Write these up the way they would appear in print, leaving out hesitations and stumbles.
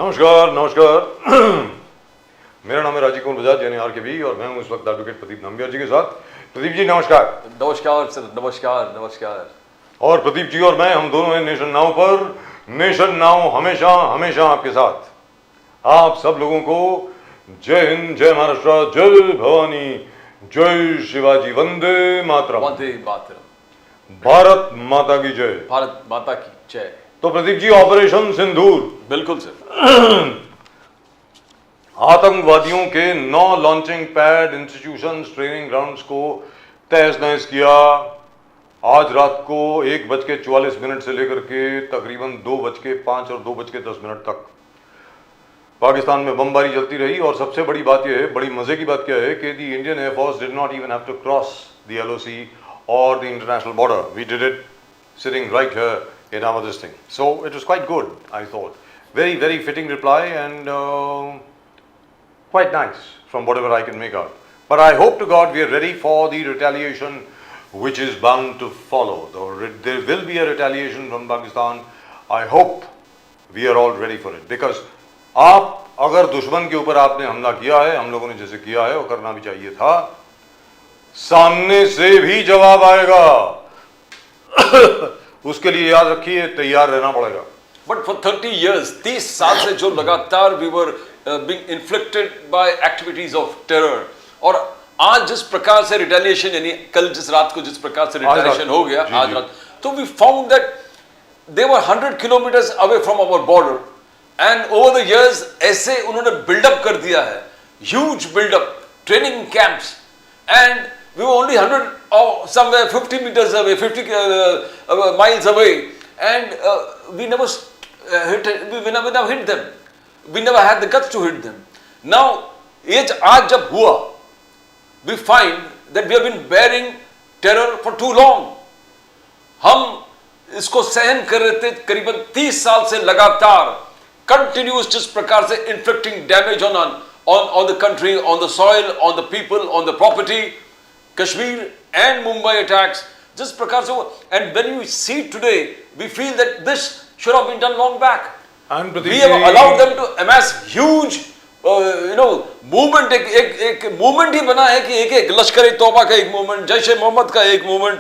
नमस्कार नमस्कार। मेरा नाम है राजीव कुमार बजाज यानी RKB और मैं हूं इस वक्त एडवोकेट प्रदीप नंबियार जी के साथ। प्रदीप जी नमस्कार। नमस्कार सर, नमस्कार नमस्कार। और प्रदीप जी और मैं हम दोनों हैं नेशन नाउ पर। नेशन नाउ हमेशा हमेशा आपके साथ। आप सब लोगों को जय हिंद, जय महाराष्ट्र, जय भवानी, जय शिवाजी, वंदे मातरम। वंदे मातरम। भारत माता की जय। भारत माता की जय। तो प्रदीप जी ऑपरेशन सिंदूर। बिल्कुल सर। आतंकवादियों के 9 launching pad, institutions, training grounds को तहस नहस किया। आज रात को 1:44 से लेकर के तकरीबन 2:05 और 2:10 तक पाकिस्तान में बमबारी चलती रही। और सबसे बड़ी बात यह है, बड़ी मजे की बात क्या है कि the Indian air force did not even have to cross the LOC or the international border. We did it sitting right here in our this thing. So it was quite good, I thought. Very, very fitting reply and quite nice from whatever I can make out. But I hope to God we are ready for the retaliation which is bound to follow. There will be a retaliation from Pakistan. I hope we are all ready for it. Because आप अगर दुश्मन के ऊपर आपने हमला किया है, हम लोगों ने जैसे किया है और करना भी चाहिए था, सामने से भी जवाब आएगा। उसके लिए याद रखिए तैयार रहना पड़ेगा। बट फॉर 30 years, 30 साल से जो लगातार we were being inflicted by activities of terror, और आज जिस प्रकार से रिटेलिएशन, यानी कल जिस रात को जिस प्रकार से रिटेलिएशन हो गया, आज रात, तो we found that they were 100 kilometers away from our border and over the years ऐसे उन्होंने बिल्डअप कर दिया है, huge buildup, training camps, and we were only 100 or somewhere 50 meters away, 50 miles away, and we never we never hit them. We never had the guts to hit them. Now, आज जब हुआ, we find that we have been bearing terror for too long. हम इसको सहन कर रहे थे करीबन 30 साल से लगातार, continuous जिस प्रकार से inflicting damage on the country, on the soil, on the people, on the property. Kashmir and Mumbai attacks, जिस प्रकार से वो, and when you see today, we feel that this should have been done long back. And we have allowed them to amass huge, movement. एक movement ही बना है कि एक लश्कर-ए-तौबा का एक movement, जैश-ए-मोहम्मद का एक movement,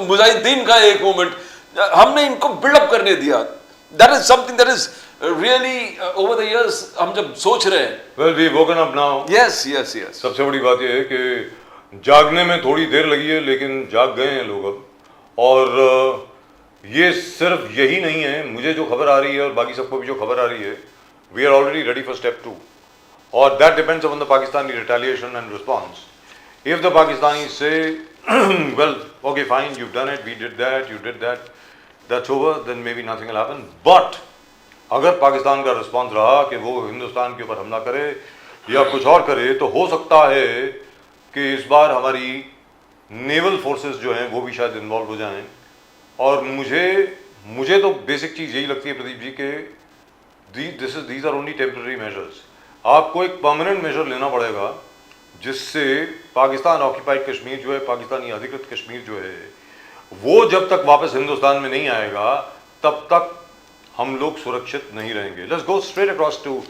मुजाहिदीन का एक movement, हमने इनको build-up करने दिया. That is something that is really over the years हम जब सोच रहे हैं. Well, we've woken up now. Yes. सबसे बड़ी बात यह है कि जागने में थोड़ी देर लगी है, लेकिन जाग गए हैं लोग अब। और ये सिर्फ यही नहीं है, मुझे जो खबर आ रही है और बाकी सबको भी जो खबर आ रही है, we are already ready for step 2 और that depends on the Pakistani retaliation and response. If the Pakistani say well okay fine, you done it, we did that, you did that, that's over, then maybe nothing will happen. But अगर पाकिस्तान का response रहा कि वो हिंदुस्तान के ऊपर हमला करे या कुछ और करे, तो हो सकता है कि इस बार हमारी नेवल फोर्सेस जो हैं वो भी शायद इन्वॉल्व हो जाएं। और मुझे तो बेसिक चीज़ यही लगती है प्रदीप जी के these are only temporary measures. आपको एक परमानेंट मेजर लेना पड़ेगा जिससे पाकिस्तान ऑक्यूपाइड कश्मीर जो है, पाकिस्तानी अधिकृत कश्मीर जो है, वो जब तक वापस हिंदुस्तान में नहीं आएगा तब तक हम लोग सुरक्षित नहीं रहेंगे। Let's go straight across to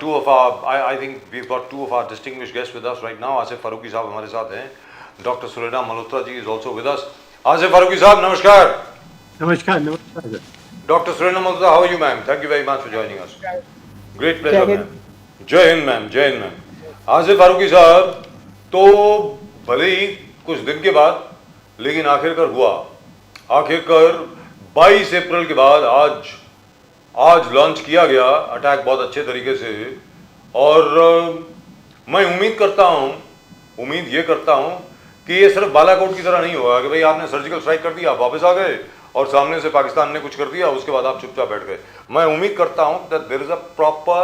two of our, I think we've got 2 of our distinguished guests with us right now. Asif Farooqi साहब हमारे साथ हैं, Dr. Surena Malhotra ji is also with us. Asif Farooqi साहब नमस्कार। नमस्कार। Dr. Surena Malhotra, how are you ma'am? Thank you very much for joining us. Great pleasure ma'am. जय Hind ma'am, जय Hind ma'am. Asif Farooqui साहब, तो भले ही कुछ दिन के बाद, लेकिन आखिरकार हुआ, आखिरकार 22 अप्रैल के बाद आज लॉन्च किया गया अटैक बहुत अच्छे तरीके से। और मैं उम्मीद ये करता हूँ कि ये सिर्फ बालाकोट की तरह नहीं होगा कि भाई आपने सर्जिकल स्ट्राइक कर दिया, आप वापस आ गए और सामने से पाकिस्तान ने कुछ कर दिया, उसके बाद आप चुपचाप बैठ गए। मैं उम्मीद करता हूँ that there is a proper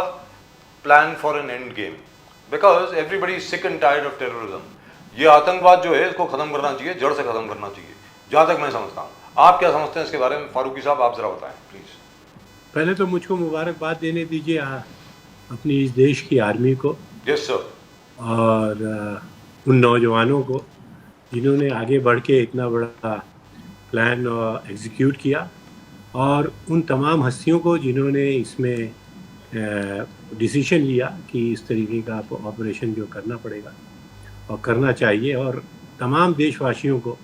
plan for an end game, because everybody is sick and tired of terrorism. ये आतंकवाद जो है इसको खत्म करना चाहिए, जड़ से खत्म करना चाहिए, जहाँ तक मैं समझता हूँ। आप क्या समझते हैं इसके बारे में फारूकी साहब? आप जरा बताएं प्लीज। पहले तो मुझको मुबारकबाद देने दीजिए अपनी इस देश की आर्मी को। Yes sir. और उन नौजवानों को जिन्होंने आगे बढ़ के इतना बड़ा प्लान एग्जीक्यूट किया, और उन तमाम हस्तियों को जिन्होंने इसमें डिसीजन लिया कि इस तरीके का ऑपरेशन जो करना पड़ेगा और करना चाहिए, और तमाम देशवासियों को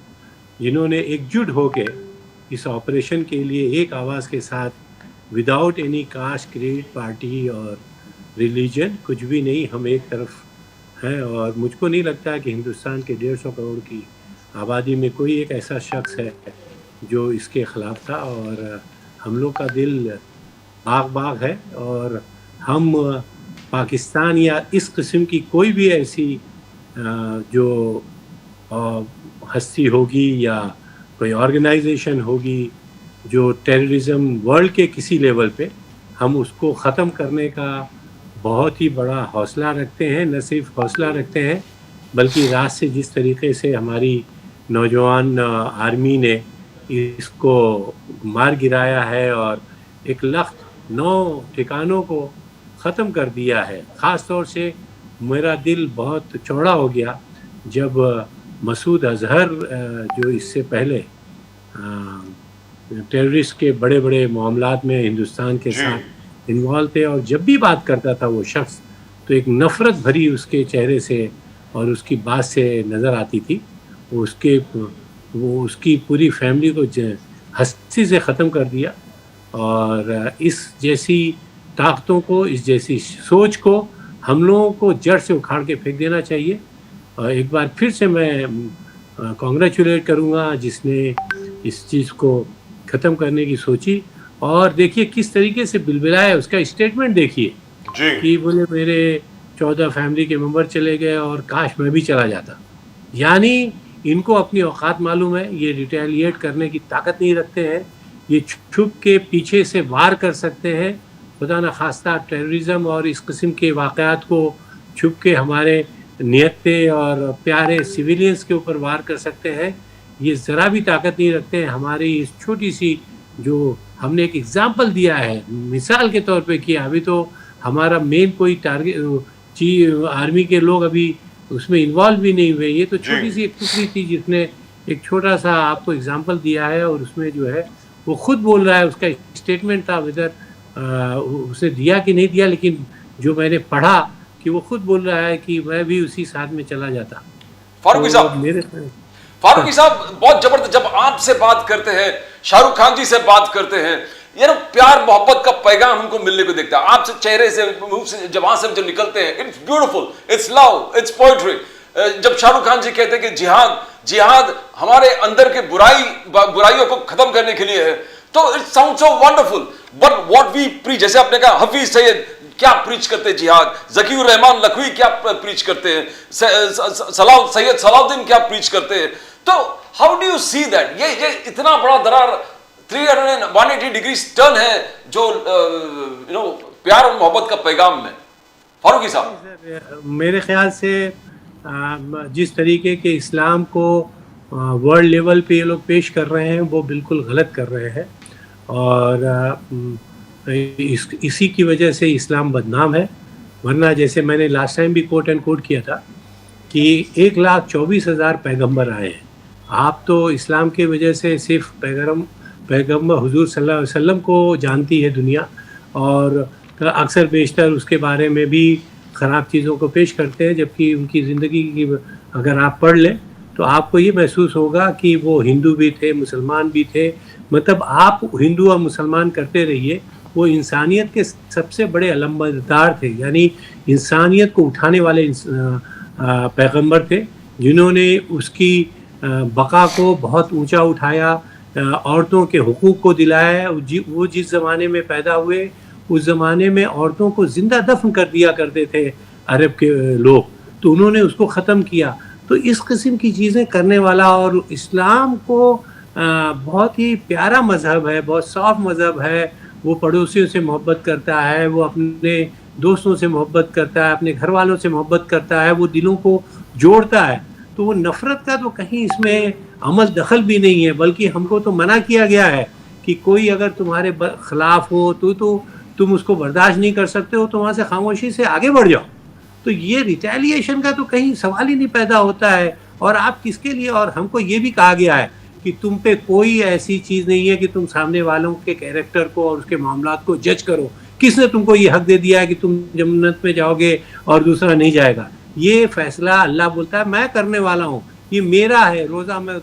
जिन्होंने एकजुट होके इस ऑपरेशन के लिए एक आवाज़ के साथ, without any caste, creed, party और रिलीजन, कुछ भी नहीं, हम एक तरफ हैं। और मुझको नहीं लगता कि हिंदुस्तान के 150 करोड़ की आबादी में कोई एक ऐसा शख्स है जो इसके ख़िलाफ़ था। और हम लोग का दिल बाग बाग है, और हम पाकिस्तान या इस किस्म की कोई भी ऐसी जो हस्ती होगी या कोई ऑर्गेनाइजेशन होगी जो टेररिज्म वर्ल्ड के किसी लेवल पे, हम उसको ख़त्म करने का बहुत ही बड़ा हौसला रखते हैं। न सिर्फ हौसला रखते हैं बल्कि रात से जिस तरीके से हमारी नौजवान आर्मी ने इसको मार गिराया है और 109 ठिकानों को ख़त्म कर दिया है। ख़ास तौर से मेरा दिल बहुत चौड़ा हो गया जब मसूद अज़हर जो इससे पहले टेररिस्ट के बड़े बड़े मामलात में हिंदुस्तान के साथ इन्वॉल्व थे, और जब भी बात करता था वो शख्स तो एक नफ़रत भरी उसके चेहरे से और उसकी बात से नज़र आती थी। वो उसकी पूरी फैमिली को हस्ती से ख़त्म कर दिया। और इस जैसी ताकतों को, इस जैसी सोच को हम लोगों को जड़ से उखाड़ के फेंक देना चाहिए। और एक बार फिर से मैं कॉन्ग्रेचुलेट करूँगा जिसने इस चीज़ को ख़त्म करने की सोची। और देखिए किस तरीके से बिलबिलाया, उसका स्टेटमेंट देखिए कि बोले मेरे 14 फैमिली के मेंबर चले गए और काश मैं भी चला जाता। यानी इनको अपनी औकात मालूम है, ये रिटेलिएट करने की ताकत नहीं रखते हैं, ये छुप के पीछे से वार कर सकते हैं। खुदा न खास्ता टेररिज्म और इस किस्म के वाक़यात को छुप के हमारे नियत्ते और प्यारे सिविलियंस के ऊपर वार कर सकते हैं। ये ज़रा भी ताकत नहीं रखते हैं। हमारी इस छोटी सी जो हमने एक एग्ज़ाम्पल दिया है मिसाल के तौर पे किया, अभी तो हमारा मेन कोई टारगेट आर्मी के लोग अभी उसमें इन्वॉल्व भी नहीं हुए। ये तो छोटी सी एक टुकड़ी थी जिसने एक छोटा सा आपको एग्ज़ाम्पल दिया है, और उसमें जो है वो खुद बोल रहा है, उसका स्टेटमेंट था, वेदर उसने दिया कि नहीं दिया, लेकिन जो मैंने पढ़ा कि वो खुद बोल रहा है कि मैं भी उसी साथ में चला जाता। फारूकी साहब बहुत जबरदस्त, जब आपसे बात करते हैं, शाहरुख खान जी से बात करते हैं, ये ना प्यार मोहब्बत का पैगाम हमको मिलने को देखता है आपसे, चेहरे से, मुंह से, जबान से जो निकलते हैं, it's beautiful, it's love, it's poetry. जब शाहरुख खान जी कहते हैं कि जिहाद हमारे अंदर के बुराइयों को खत्म करने के लिए है, तो it sound so wonderful. But what we preach, जैसे आपने कहा हफीज सैयद क्या प्रीच करते हैं जिहाद, ज़कीउर रहमान लखवी क्या प्रीच करते हैं, सैयद सलाउद्दीन क्या प्रीच करते हैं। तो how do you see that, ये इतना बड़ा दरार 180 डिग्री टर्न है जो प्यार और मोहब्बत का पैगाम में। फारूकी साहब, मेरे ख्याल से जिस तरीके के इस्लाम को वर्ल्ड लेवल पे ये लोग पेश कर रहे हैं वो बिल्कुल गलत कर रहे हैं, और इसी की वजह से इस्लाम बदनाम है। वरना जैसे मैंने लास्ट टाइम भी कोट एंड कोट किया था कि 1,24,000 पैगंबर आए हैं। आप तो इस्लाम के वजह से सिर्फ पैगंबर हुजूर सल्लल्लाहु अलैहि वसल्लम को जानती है दुनिया, और अक्सर बेशतर उसके बारे में भी ख़राब चीज़ों को पेश करते हैं, जबकि उनकी ज़िंदगी की अगर आप पढ़ लें तो आपको ये महसूस होगा कि वो हिंदू भी थे, मुसलमान भी थे। मतलब आप हिंदू और मुसलमान करते रहिए, वो इंसानियत के सबसे बड़े अलमबरदार थे, यानी इंसानियत को उठाने वाले पैगंबर थे, जिन्होंने उसकी बका को बहुत ऊंचा उठाया, औरतों के हुकूक को दिलाया। वो जिस ज़माने में पैदा हुए उस ज़माने में औरतों को ज़िंदा दफन कर दिया करते थे अरब के लोग, तो उन्होंने उसको ख़त्म किया। तो इस किस्म की चीज़ें करने वाला, और इस्लाम को बहुत ही प्यारा मज़हब है, बहुत सॉफ्ट मज़हब है। वो पड़ोसियों से मोहब्बत करता है, वो अपने दोस्तों से मोहब्बत करता है, अपने घर वालों से मोहब्बत करता है, वो दिलों को जोड़ता है। तो वो नफ़रत का तो कहीं इसमें अमल दखल भी नहीं है, बल्कि हमको तो मना किया गया है कि कोई अगर तुम्हारे ख़िलाफ़ हो तो तुम उसको बर्दाश्त नहीं कर सकते हो, तो वहाँ से खामोशी से आगे बढ़ जाओ। तो ये रिटेलिएशन का तो कहीं सवाल ही नहीं पैदा होता है। और आप किसके लिए, और हमको ये भी कहा गया है कि तुम पे कोई ऐसी चीज़ नहीं है कि तुम सामने वालों के कैरेक्टर को और उसके मामलात को जज करो। किसने तुमको ये हक दे दिया है कि तुम जन्नत में जाओगे और दूसरा नहीं जाएगा? ये फैसला अल्लाह बोलता है मैं करने वाला हूँ, ये मेरा है, रोज़ा मैं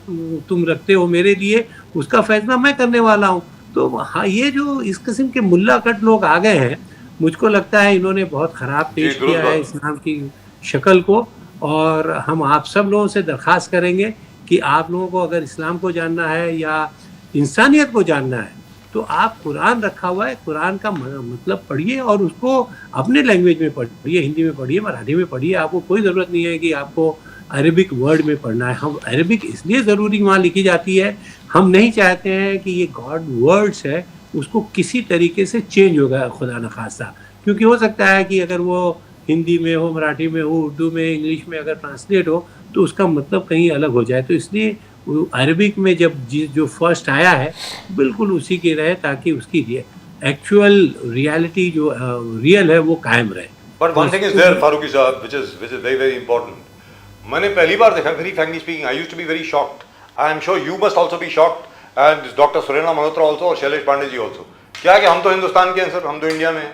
तुम रखते हो मेरे लिए, उसका फैसला मैं करने वाला हूँ। तो हाँ, ये जो इस किस्म के मुल्ला कट लोग आ गए हैं, मुझको लगता है इन्होंने बहुत ख़राब जी, पेश दुरुस्त किया है बात। इस्लाम की शक्ल को। और हम आप सब लोगों से दरख्वास्त करेंगे कि आप लोगों को अगर इस्लाम को जानना है या इंसानियत को जानना है, तो आप कुरान रखा हुआ है, कुरान का मतलब पढ़िए और उसको अपने लैंग्वेज में पढ़िए, हिंदी में पढ़िए, मराठी में पढ़िए। आपको कोई ज़रूरत नहीं है कि आपको अरबिक वर्ड में पढ़ना है। हम अरबिक इसलिए ज़रूरी वहाँ लिखी जाती है, हम नहीं चाहते हैं कि ये गॉड वर्ड्स है उसको किसी तरीके से चेंज होगा, खुदा न खास्ता। क्योंकि हो सकता है कि अगर वो हिंदी में हो, मराठी में हो, उर्दू में, इंग्लिश में अगर ट्रांसलेट हो तो उसका मतलब कहीं अलग हो जाए। तो इसलिए अरबिक में जब जो फर्स्ट आया है बिल्कुल उसी की रहे, ताकि उसकी एक्चुअल रियलिटी जो रियल है वो कायम रहे। But one thing is there, Farooqi Sahab, which is very very important. मैंने पहली बार देखा, very frankly speaking, I used to be very shocked. I am sure you must also be shocked, and Dr. Surendra Malhotra also और शैलेश पांडे जी also. क्या है कि हम तो हिंदुस्तान के हैं सर, हम तो इंडिया में हैं,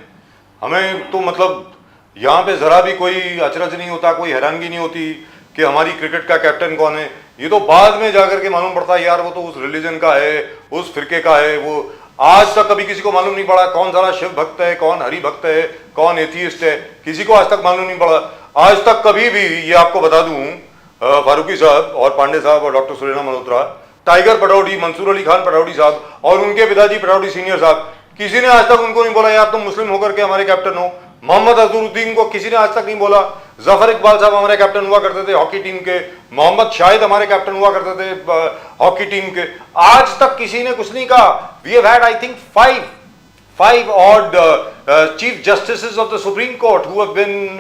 हमें तो मतलब यहाँ पे जरा भी कोई अचरज नहीं होता, कोई हैरानगी नहीं होती कि हमारी क्रिकेट का कैप्टन कौन है। ये तो बाद में जाकर के मालूम पड़ता है यार वो तो उस रिलीजन का है, उस फिरके का है। वो आज तक कभी किसी को मालूम नहीं पड़ा कौन सारा शिव भक्त है, कौन हरि भक्त है, कौन एथियस्ट है, किसी को आज तक मालूम नहीं पड़ा। आज तक कभी भी, ये आपको बता दूं फारूकी साहब और पांडे साहब और डॉक्टर सुरेंद्र मल्होत्रा, टाइगर पटौडी, मंसूर अली खान पटौडी साहब और उनके पिताजी पटौडी सीनियर साहब, किसी ने आज तक उनको नहीं बोला यार तुम मुस्लिम होकर के हमारे कैप्टन हो। मोहम्मद अजहरुद्दीन को किसी ने आज तक नहीं बोला। जफर इकबाल साहब हमारे कैप्टन हुआ करते थे हॉकी टीम के, मोहम्मद शाहिद हमारे कैप्टन हुआ करते थे हॉकी टीम के, आज तक किसी ने कुछ नहीं कहा। We have had I think five odd chief justices of the Supreme Court who have been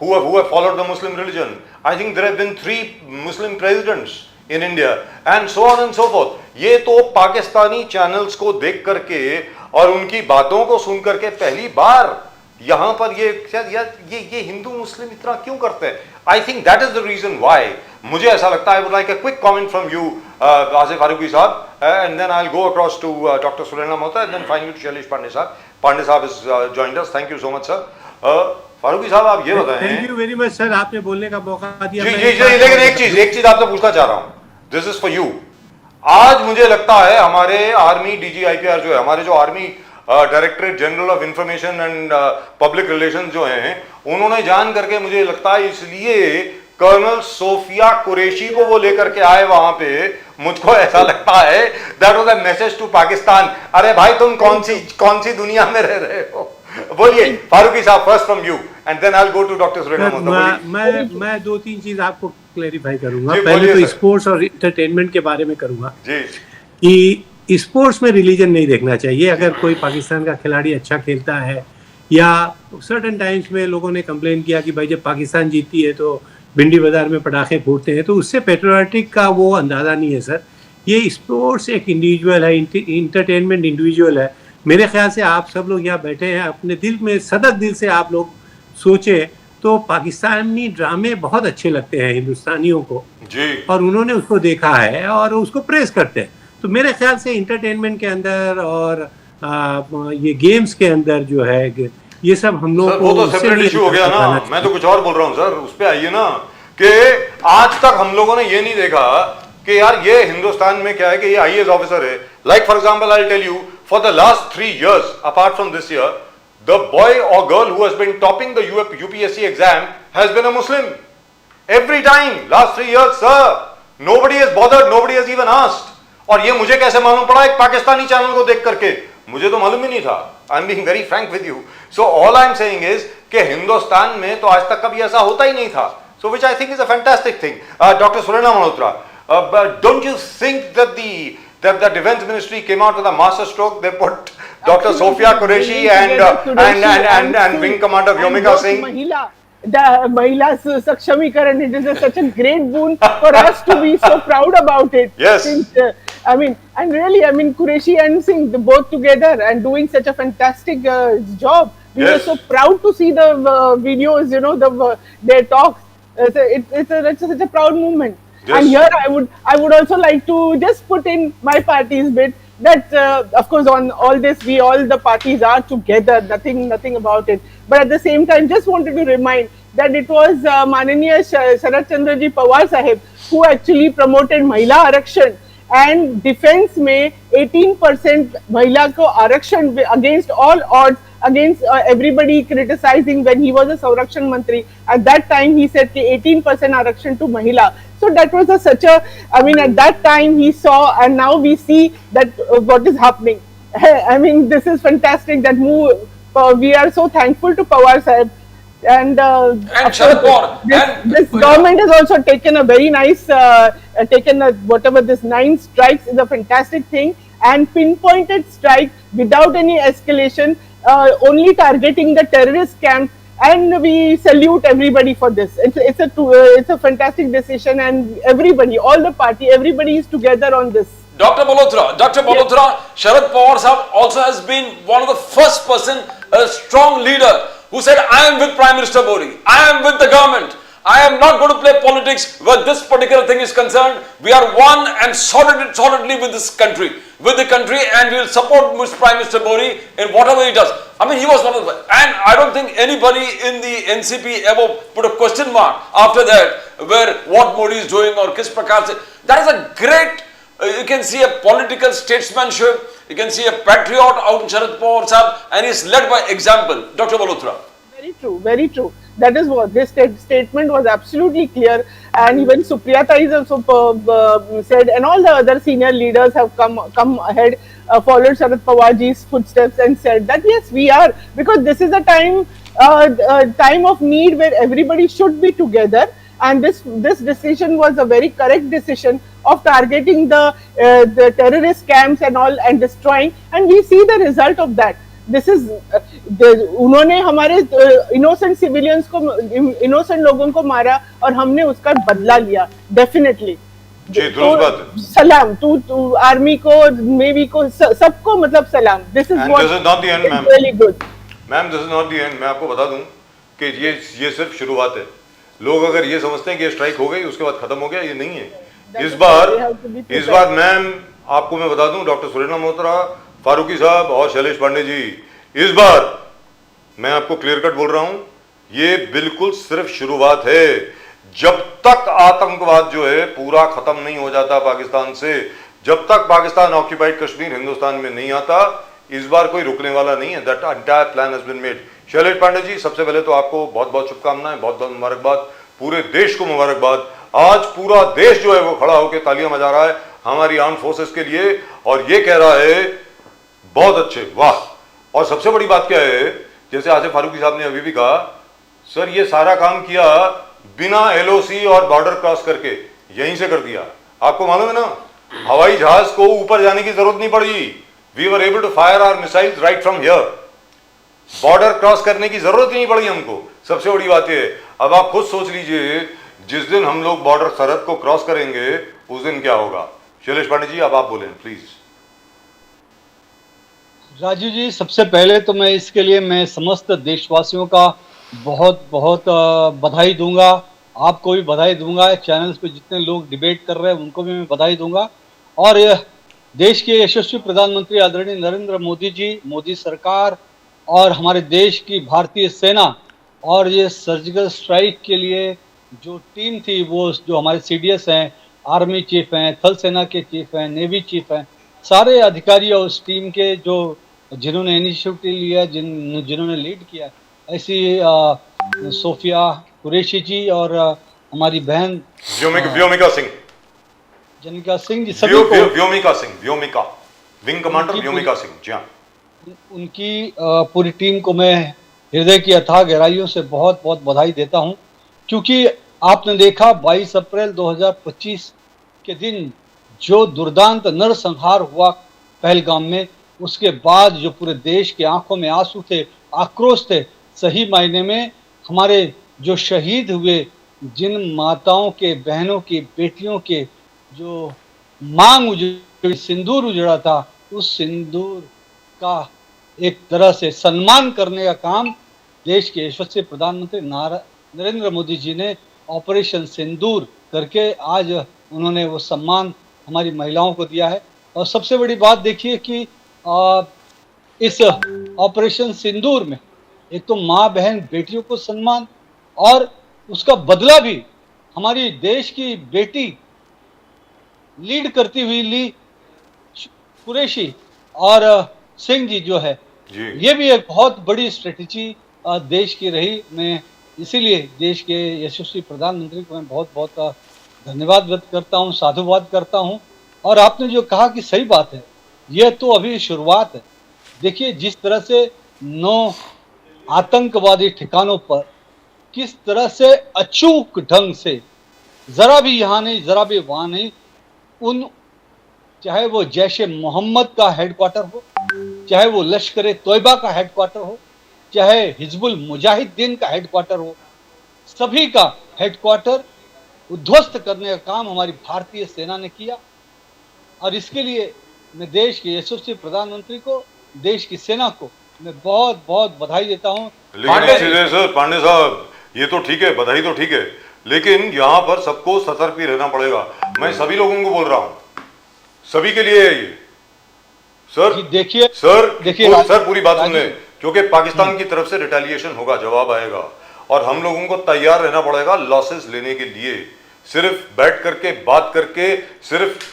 who have followed the Muslim religion. I think there have been 3 Muslim presidents in India and so on and so forth. ये तो Pakistani channels को देख करके और उनकी बातों को सुन करके पहली बार यहाँ पर ये हिंदू मुस्लिम इतना क्यों करते हैं? I think that is the reason why. मुझे ऐसा लगता है, I would like a quick comment from you Asif Farooqui साहब, and then I will go across to doctor Surendra Malhotra and then finally to Shailesh Pandey साहब। पांडे साहब is joined us, thank you so much sir. Farooqui साहब आप ये बताएं। Thank you very much sir, आपने बोलने का मौका दिया। जी जी जी, लेकिन एक चीज आपसे पूछना चाह रहा हूं, दिस इज फॉर यू। आज मुझे लगता है हमारे आर्मी DGIPR जो है, हमारे जो army directorate general of information and public relations जो हैं, उन्होंने जान करके मुझे लगता है इसलिए कर्नल सोफिया कुरैशी को वो लेकर के आए वहां पे। मुझको ऐसा लगता है that was a message to Pakistan, अरे भाई तुम कौन सी दुनिया में रह रहे हो। बोलिए फारूकी साहब, first from you and then I will go to doctor Surendra Malhotra. मैं 2-3 चीज आपको क्लेरिफाई करूंगा। पहले तो स्पोर्ट्स और एंटरटेनमेंट के बारे में करूंगा जी कि स्पोर्ट्स में रिलीजन नहीं देखना चाहिए। अगर कोई पाकिस्तान का खिलाड़ी अच्छा खेलता है, या सर्टेन टाइम्स में लोगों ने कंप्लेन किया कि भाई जब पाकिस्तान जीतती है तो भिंडी बाजार में पटाखे फूटते हैं, तो उससे पेट्रियाटिक का वो अंदाज़ा नहीं है सर। ये स्पोर्ट्स एक इंडिविजुअल है, इंटरटेनमेंट इंडिविजुअल है। मेरे ख्याल से आप सब लोग यहाँ बैठे हैं, अपने दिल में सदक दिल से आप लोग सोचें तो पाकिस्तानी ड्रामे बहुत अच्छे लगते हैं हिंदुस्तानियों को जी, और उन्होंने उसको देखा है और उसको प्रेस करते हैं। तो मेरे ख्याल से इंटरटेनमेंट के अंदर और ये गेम्स के अंदर जो है ये सब हम लोग वो तो सेपरेट इशू हो गया ना। मैं तो कुछ और बोल रहा हूँ सर, उस पे आइए ना कि आज तक हम लोगों ने ये नहीं देखा कि यार ये हिंदुस्तान में क्या है कि ये IAS ऑफिसर है। Like for example I will tell you, for the last 3 years apart from this year, the boy और girl who has been topping the UPSC exam has been a Muslim every time last 3 years sir. Nobody has bothered, nobody has even asked. और ये मुझे कैसे मालूम पड़ा? एक Pakistani channel को देख करके, मुझे तो मालूम ही नहीं था। I am being very Frank with you. So all I am saying is कि हिंदुस्तान में तो आज तक कभी ऐसा होता ही नहीं था। So which I think is a fantastic thing. Doctor Surendra Malhotra, don't you think that the defense ministry came out with a master stroke? They put Dr. Sophia Qureshi and Wing Commander Vyomika Singh. The Mahila Sakshamikarana, it is such a great boon for us to be so proud about it. Yes. Since, and really, Qureshi and Singh, both together and doing such a fantastic job. We were Yes. so proud to see the videos, their talks. It's such a proud moment. Yes. And here I would also like to just put in my party's bit that of course on all this all the parties are together, nothing about it. But at the same time, just wanted to remind that it was Mananiya Sharad Chandra ji Pawar Sahib who actually promoted Mahila Arakshan, and defense में 18% महिला को आरक्षण against all odds, against everybody criticizing when he was a Sanrakshan Mantri. At that time he said कि 18% आरक्षण to महिला. So that was such a, I mean, at that time he saw, and now we see that what is happening. I mean, this is fantastic that move. We are so thankful to Pawar Sahib. And Sharad Pawar, this government has also taken a very nice, whatever this 9 strikes is a fantastic thing, and pinpointed strike without any escalation, only targeting the terrorist camp, and we salute everybody for this. It's a fantastic decision, and everybody, all the party, everybody is together on this. Dr. Malhotra, Sharad Pawar Sahab also has been one of the first person, a strong leader who said, I am with Prime Minister Modi, I am with the government, I am not going to play politics where this particular thing is concerned. We are one and solidly with this country, and we will support Prime Minister Modi in whatever he does. I mean, he was one of the, and I don't think anybody in the NCP ever put a question mark after that, where what Modi is doing or kis prakar se. That is a great, you can see a political statesmanship, you can see a patriot out in Sharad Pawar Sahab, and he is led by example. Dr. Malhotra. Very true, very true. That is what this statement was absolutely clear, and even Supriyata is also said, and all the other senior leaders have come ahead, followed Sharad Pawarji's footsteps, and said that yes, we are, because this is a time of need where everybody should be together, and this decision was a very correct decision of targeting the terrorist camps and all, and destroying, and we see the result of that. This is उन्होंने हमारे innocent civilians को, innocent लोगों को मारा, और हमने उसका बदला लिया, definitely. तो सलाम तू आर्मी को, नेवी को, सबको मतलब सलाम. This is what this is not the end, ma'am. Really good. Ma'am, this is not the end. मैं आपको बता दूं कि ये सिर्फ शुरुआत है. लोग अगर ये समझते हैं कि ये स्ट्राइक हो गई उसके बाद खत्म हो गया, ये नहीं है. इस बार मैम आपको मैं बता दूं, डॉक्टर सुरेंद्र मल्होत्रा, फारूकी साहब और शैलेश पांडे जी, इस बार मैं आपको क्लियर कट बोल रहा हूं, ये बिल्कुल सिर्फ शुरुआत है. जब तक आतंकवाद जो है पूरा खत्म नहीं हो जाता पाकिस्तान से, जब तक पाकिस्तान ऑक्यूपाइड कश्मीर हिंदुस्तान में नहीं आता, इस बार कोई रुकने वाला नहीं है. That entire plan has been made. Shailesh Pandey ji, सबसे पहले तो आपको बहुत बहुत शुभकामनाएं, बहुत बहुत मुबारकबाद, पूरे देश को मुबारकबाद. आज पूरा देश जो है वो खड़ा होकर तालियां बजा रहा है हमारी आर्म फोर्सेस के लिए, और ये कह रहा है बहुत अच्छे, वाह. और सबसे बड़ी बात क्या है, जैसे आसिफ फारूकी साहब ने अभी भी कहा, सर ये सारा काम किया बिना एलओसी और बॉर्डर क्रॉस करके, यहीं से कर दिया. आपको मालूम है ना, हवाई जहाज को ऊपर जाने की जरूरत नहीं पड़ी. We were able to fire our missiles right from here. Border cross करने की जरूरत ही नहीं पड़ी हमको. सबसे बड़ी बात है, अब आप खुद सोच लीजिए, जिस दिन हम लोग बॉर्डर सरहद को क्रॉस करेंगे उस दिन क्या होगा. शैलेश पांडे जी, अब आप बोलें प्लीज. राजू जी, सबसे पहले तो मैं इसके लिए मैं समस्त देशवासियों का बहुत बहुत बधाई दूंगा. आपको भी बधाई दूंगा, चैनल्स पे जितने लोग डिबेट कर रहे हैं उनको भी मैं बधाई दूंगा. और देश के यशस्वी प्रधानमंत्री आदरणीय नरेंद्र मोदी जी, मोदी सरकार और हमारे देश की भारतीय सेना, और ये सर्जिकल स्ट्राइक के लिए जो टीम थी, वो जो हमारे सीडीएस हैं, आर्मी चीफ हैं, थल सेना के चीफ हैं, नेवी चीफ हैं, सारे अधिकारी और उस टीम के जो जिन्होंने इनिशिएटिव लिया, जिन्होंने लीड किया, ऐसी सोफिया कुरैशी जी और हमारी बहन व्योमिका सिंह, जनिका सिंह जी, सभी को, व्योमिका विंग कमांडर व्योमिका सिंह जी, हाँ, उनकी पूरी टीम को मैं हृदय की अथाह गहराइयों से बहुत बहुत बधाई देता हूं. क्योंकि आपने देखा 22 अप्रैल 2025 के दिन जो दुर्दांत नरसंहार हुआ पहलगाम में, उसके बाद जो पूरे देश की आंखों में आंसू थे, आक्रोश थे, सही मायने में हमारे जो शहीद हुए, जिन माताओं के, बहनों की, बेटियों के जो मांग उजड़ी, सिंदूर उजड़ा था, उस सिंदूर का एक तरह से सम्मान करने का काम देश के यशस्वी प्रधानमंत्री नरेंद्र मोदी जी ने ऑपरेशन सिंदूर करके आज उन्होंने वो सम्मान हमारी महिलाओं को दिया है. और सबसे बड़ी बात देखिए कि इस ऑपरेशन सिंदूर में एक तो माँ बहन बेटियों को सम्मान और उसका बदला भी हमारी देश की बेटी लीड करती हुई ली कुरैशी और सिंह जी जो है, जी ये भी एक बहुत बड़ी स्ट्रेटेजी देश की रही। मैं इसीलिए देश के यशस्वी प्रधानमंत्री को मैं बहुत बहुत धन्यवाद व्यक्त करता हूँ, साधुवाद करता हूँ। और आपने जो कहा कि सही बात है, यह तो अभी शुरुआत है। देखिए जिस तरह से 9 आतंकवादी ठिकानों पर किस तरह से अचूक ढंग से, जरा भी यहाँ नहीं जरा भी वहाँ नहीं, उन चाहे वो जैश ए मोहम्मद का हेडक्वार्टर हो, चाहे वो लश्कर ए तोयबा का हेडक्वार्टर हो, चाहे हिजबुल मुजाहिदीन का हेडक्वार्टर हो, सभी का हेडक्वार्टर उद्ध्वस्त करने का काम हमारी भारतीय सेना ने किया। और इसके लिए मैं देश के यशस्वी प्रधानमंत्री को, देश की सेना को मैं बहुत बहुत बधाई देता हूँ। लेकिन एक चीज है सर, पांडे साहब, ये तो ठीक है, बधाई तो ठीक है, लेकिन यहाँ पर सबको सतर्क भी रहना पड़ेगा। मैं सभी लोगों को बोल रहा हूँ, सभी के लिए है ये सर। जी देखिए सर पूरी बात सुन लें, क्योंकि पाकिस्तान की तरफ से रिटेलिएशन होगा, जवाब आएगा, और हम लोगों को तैयार रहना पड़ेगा लॉसेस लेने के लिए। सिर्फ बैठ करके बात करके, सिर्फ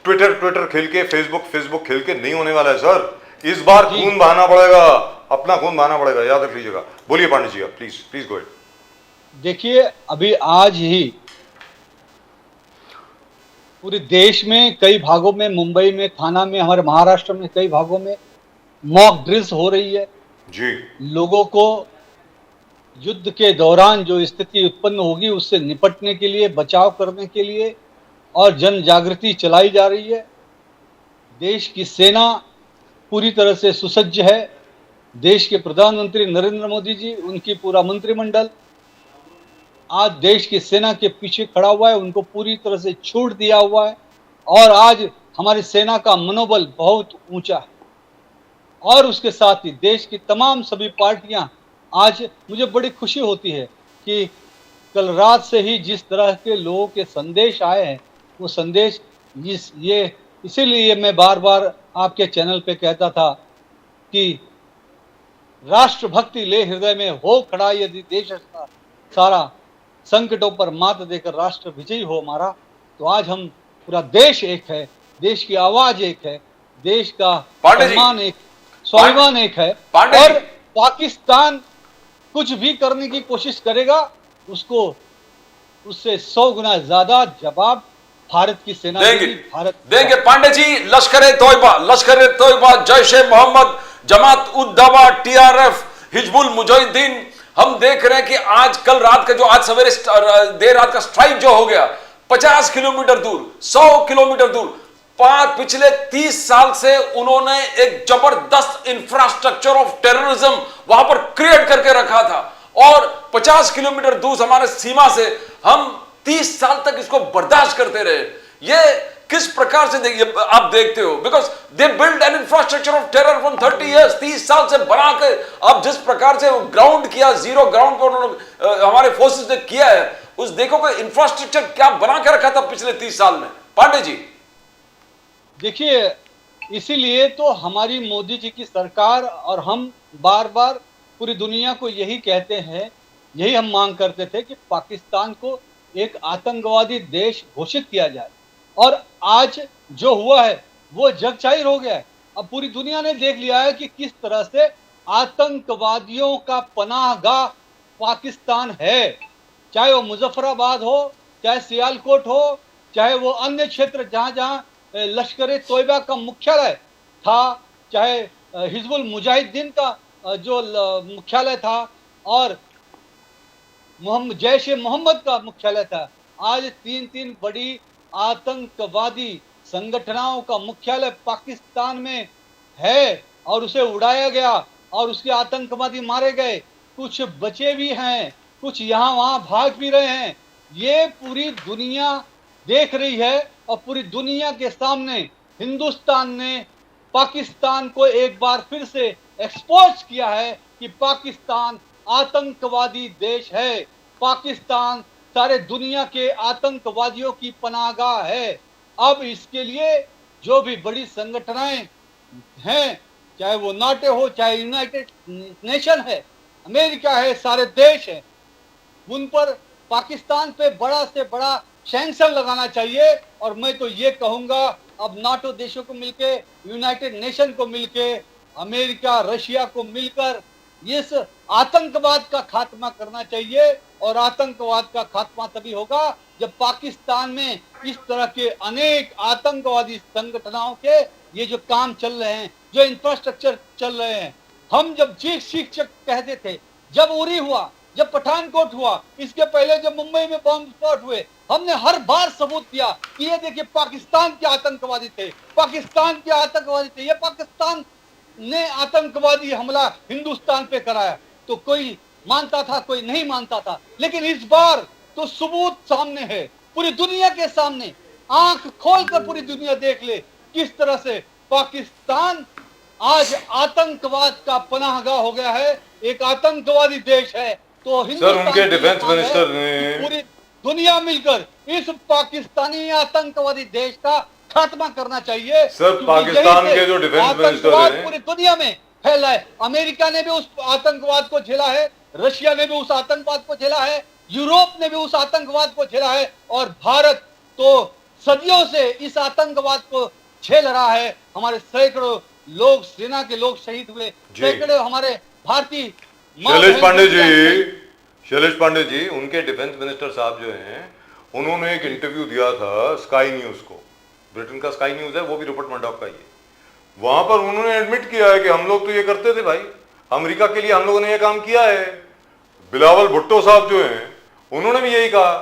ट्विटर खेल के, फेसबुक खेल के नहीं होने वाला है सर। इस बार खून बहाना पड़ेगा, अपना खून बहाना पड़ेगा, याद रख लीजिएगा। बोलिए पांडे जी, आप प्लीज गो अहेड। देखिए अभी आज ही पूरे देश में कई भागों में, मुंबई में, थाना में, हमारे महाराष्ट्र में कई भागों में मॉक ड्रिल्स हो रही है जी। लोगों को युद्ध के दौरान जो स्थिति उत्पन्न होगी उससे निपटने के लिए, बचाव करने के लिए और जन जागृति चलाई जा रही है। देश की सेना पूरी तरह से सुसज्ज है। देश के प्रधानमंत्री नरेंद्र मोदी जी, उनकी पूरा मंत्रिमंडल आज देश की सेना के पीछे खड़ा हुआ है, उनको पूरी तरह से छूट दिया हुआ है। और आज हमारी सेना का मनोबल बहुत ऊंचा है। और उसके साथ ही देश की तमाम सभी पार्टियां, आज मुझे बड़ी खुशी होती है कि कल रात से ही जिस तरह के लोगों के संदेश आए हैं, वो संदेश इसीलिए मैं बार बार आपके चैनल पे कहता था कि राष्ट्रभक्ति ले हृदय में, हो खड़ा यदि देश सारा, संकटों पर मात देकर राष्ट्र विजयी हो हमारा। तो आज हम पूरा देश एक है, देश की आवाज एक है, देश का सम्मान एक, स्वाभिमान एक है। और पाकिस्तान कुछ भी करने की कोशिश करेगा, उसको उससे 100 गुना ज्यादा जवाब भारत की सेना देंगे। पांडे जी, लश्कर ए तोयबा, जैश ए मोहम्मद, जमात उद दावा, टीआरएफ, हिजबुल मुजाहिदीन, हम देख रहे हैं कि आज कल रात का जो, आज सवेरे देर रात का स्ट्राइक जो हो गया 50 किलोमीटर दूर, 100 किलोमीटर दूर, पिछले 30 साल से उन्होंने एक जबरदस्त इंफ्रास्ट्रक्चर ऑफ टेररिज्म वहां पर क्रिएट करके रखा था। और 50 किलोमीटर दूर हमारे सीमा से हम 30 साल तक इसको बर्दाश्त करते रहे। ये किस प्रकार से आप देखते हो? Because they build an infrastructure of terror from 30 years, 30 साल से बना के अब जिस प्रकार से ग्राउंड किया, जीरो ग्राउंड पर उन्होंने हमारे फोर्सेस ने किया है, उस देखो कि इंफ्रास्ट्रक्चर क्या बना के रखा था पिछले 30 साल में। पांडे जी देखिए, इसीलिए तो हमारी मोदी जी की सरकार और हम बार बार पूरी दुनिया को यही कहते हैं, यही हम मांग करते थे कि पाकिस्तान को एक आतंकवादी देश घोषित किया जाए। और आज जो हुआ है वो जग जाहिर हो गया है। अब पूरी दुनिया ने देख लिया है कि किस तरह से आतंकवादियों का पनाहगाह पाकिस्तान है। चाहे वो मुजफ्फराबाद हो, चाहे सियालकोट हो, चाहे वो अन्य क्षेत्र जहां जहां लश्कर ए तोयबा का मुख्यालय था, चाहे हिजबुल मुजाहिदीन का जो मुख्यालय था, और जैश ए मोहम्मद का मुख्यालय था। आज 3 बड़ी आतंकवादी संगठनों का मुख्यालय पाकिस्तान में है और उसे उड़ाया गया और उसके आतंकवादी मारे गए। कुछ बचे भी हैं, कुछ यहाँ वहाँ भाग भी रहे हैं। ये पूरी दुनिया देख रही है और पूरी दुनिया के सामने हिंदुस्तान ने पाकिस्तान को एक बार फिर से एक्सपोज किया है कि पाकिस्तान आतंकवादी देश है। पाकिस्तान सारे दुनिया के आतंकवादियों की पनाहगाह है। अब इसके लिए जो भी बड़ी संगठनाएं हैं, चाहे वो नाटो हो, चाहे यूनाइटेड नेशन है, अमेरिका है, सारे देश हैं, उन पर पाकिस्तान पे बड़ा से बड़ा सैंक्शन लगाना चाहिए। और मैं तो ये कहूंगा अब नाटो देशों को मिलके, यूनाइटेड नेशन को मिलके, अमेरिका रशिया को मिलकर इस आतंकवाद का खात्मा करना चाहिए। और आतंकवाद का खात्मा तभी होगा जब पाकिस्तान में इस तरह के अनेक आतंकवादी संगठनों के ये जो काम चल रहे हैं, जो इंफ्रास्ट्रक्चर चल रहे हैं, हम जब जी शिक्षक कहते थे, जब उरी हुआ, जब पठानकोट हुआ, इसके पहले जब मुंबई में बॉम्ब स्फोट हुए, हमने हर बार सबूत दिया कि ये देखिए पाकिस्तान के आतंकवादी थे, पाकिस्तान के आतंकवादी थे, ये पाकिस्तान ने आतंकवादी हमला हिंदुस्तान पे कराया। तो कोई मानता था, कोई नहीं मानता था, लेकिन इस बार तो सबूत सामने है, पूरी दुनिया के सामने, आंख खोलकर पूरी दुनिया देख ले किस तरह से पाकिस्तान आज आतंकवाद का पनाहगाह हो गया है, एक आतंकवादी देश है। तो सर उनके डिफेंस मिनिस्टर ने पूरी दुनिया मिलकर इस पाकिस्तानी आतंकवादी देश का खात्मा करना चाहिए। सर पाकिस्तान के जो डिफेंस मिनिस्टर हैं, पूरी दुनिया में फैला है। अमेरिका ने भी उस आतंकवाद को झेला है, रशिया ने भी उस आतंकवाद को झेला है, यूरोप ने भी उस आतंकवाद को झेला है, और भारत तो सदियों से इस आतंकवाद को झेल रहा है। हमारे सैकड़ों लोग, सेना के लोग शहीद हुए, सैकड़ों हमारे भारतीय शैलेश पांडे जी उनके डिफेंस मिनिस्टर साहब जो हैं, उन्होंने एक इंटरव्यू दिया था स्काई न्यूज को, ब्रिटेन का स्काई न्यूज है, वो भी रूपर्ट मर्डॉक का ही है। वहां पर उन्होंने एडमिट किया है कि हम लोग तो ये करते थे भाई, अमेरिका के लिए हम लोगों ने ये काम किया है। बिलावल भुट्टो साहब जो हैं, उन्होंने भी यही कहा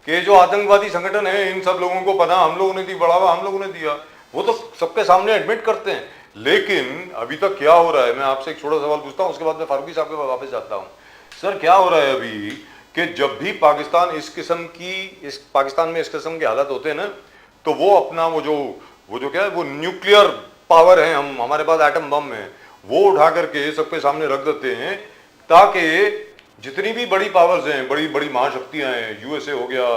कि जो आतंकवादी संगठन है, इन सब लोगों को पनाह हम लोगों ने दी, बढ़ावा हम लोगों ने दिया। वो तो सबके सामने एडमिट करते हैं। लेकिन अभी तक क्या हो रहा है, मैं आपसे एक छोटा सवाल पूछता हूं, उसके बाद मैं फारूकी साहब के वापस जाता हूं। सर क्या हो रहा है अभी कि जब भी पाकिस्तान में इस किस्म के हालात होते हैं ना, तो वो अपना वो जो क्या है, वो न्यूक्लियर पावर है, हमारे पास एटम बम है, वो उठा करके सबके सामने रख देते हैं, ताकि जितनी भी बड़ी पावर्स हैं, बड़ी बड़ी महाशक्तियां हैं, यूएसए हो गया,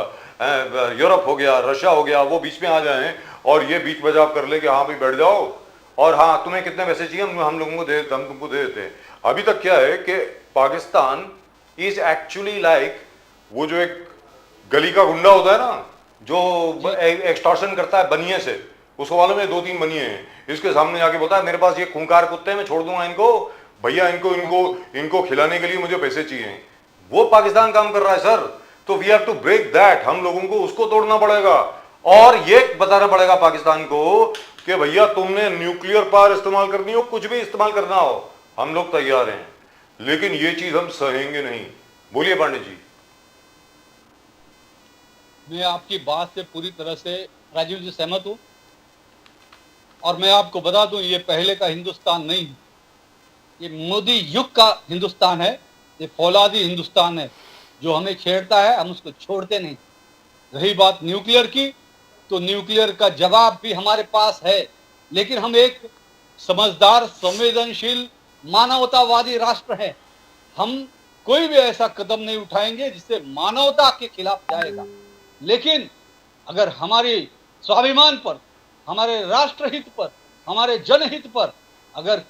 यूरोप हो गया, रशिया हो गया, वो बीच में आ जाएं और ये बीच बचाव कर ले कि हाँ भाई बैठ जाओ, और हाँ तुम्हें कितने पैसे चाहिए हम लोगों को हम तुमको दे देते हैं। अभी तक क्या है कि पाकिस्तान इज एक्चुअली लाइक वो जो एक गली का गुंडा होता है ना, जो एक्सटॉर्शन करता है बनिए से, उसको वालों में 2-3 बनिए हैं, इसके सामने जाके बोलता है मेरे पास ये खूंखार कुत्ते हैं, मैं छोड़ दूंगा इनको, भैया इनको खिलाने के लिए मुझे पैसे चाहिए। वो पाकिस्तान काम कर रहा है सर। तो we have to break that, हम लोगों को उसको तोड़ना पड़ेगा और ये बताना पड़ेगा पाकिस्तान को कि भैया तुमने न्यूक्लियर पावर इस्तेमाल करनी हो, कुछ भी इस्तेमाल करना हो, हम लोग तैयार हैं, लेकिन ये चीज हम सहेंगे नहीं। बोलिए पांडे जी। मैं आपकी बात से पूरी तरह से राजीव जी सहमत हूं, और मैं आपको बता दूं ये पहले का हिंदुस्तान नहीं है, ये मोदी युग का हिंदुस्तान है, ये फौलादी हिंदुस्तान है। जो हमें छेड़ता है हम उसको छोड़ते नहीं। रही बात न्यूक्लियर की, तो न्यूक्लियर का जवाब भी हमारे पास है, लेकिन हम एक समझदार, संवेदनशील, मानवतावादी राष्ट्र है। हम कोई भी ऐसा कदम नहीं उठाएंगे जिससे मानवता के खिलाफ जाएगा। लेकिन अगर हमारे स्वाभिमान पर, हमारे राष्ट्रहित पर, हमारे जनहित पर अगर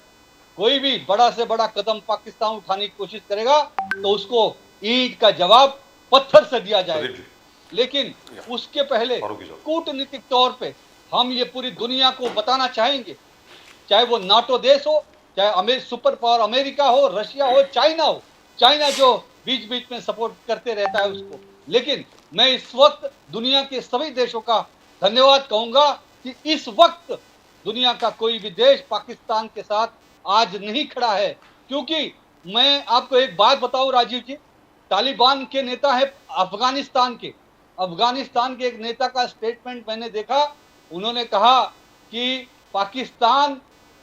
कोई भी बड़ा से बड़ा कदम पाकिस्तान उठाने की कोशिश करेगा, तो उसको ईंट का जवाब पत्थर से दिया जाएगा। लेकिन उसके पहले कूटनीतिक तौर पे हम ये पूरी दुनिया को बताना चाहेंगे, चाहे वो नाटो देश हो, चाहे सुपर पावर अमेरिका हो, रशिया हो, चाइना हो, चाइना जो बीच बीच में सपोर्ट करते रहता है उसको। लेकिन मैं इस वक्त दुनिया के सभी देशों का धन्यवाद कहूंगा कि इस वक्त दुनिया का कोई भी देश पाकिस्तान के साथ आज नहीं खड़ा है। क्योंकि मैं आपको एक बात बताऊं राजीव जी, तालिबान के नेता है अफगानिस्तान के एक नेता का स्टेटमेंट मैंने देखा। उन्होंने कहा कि पाकिस्तान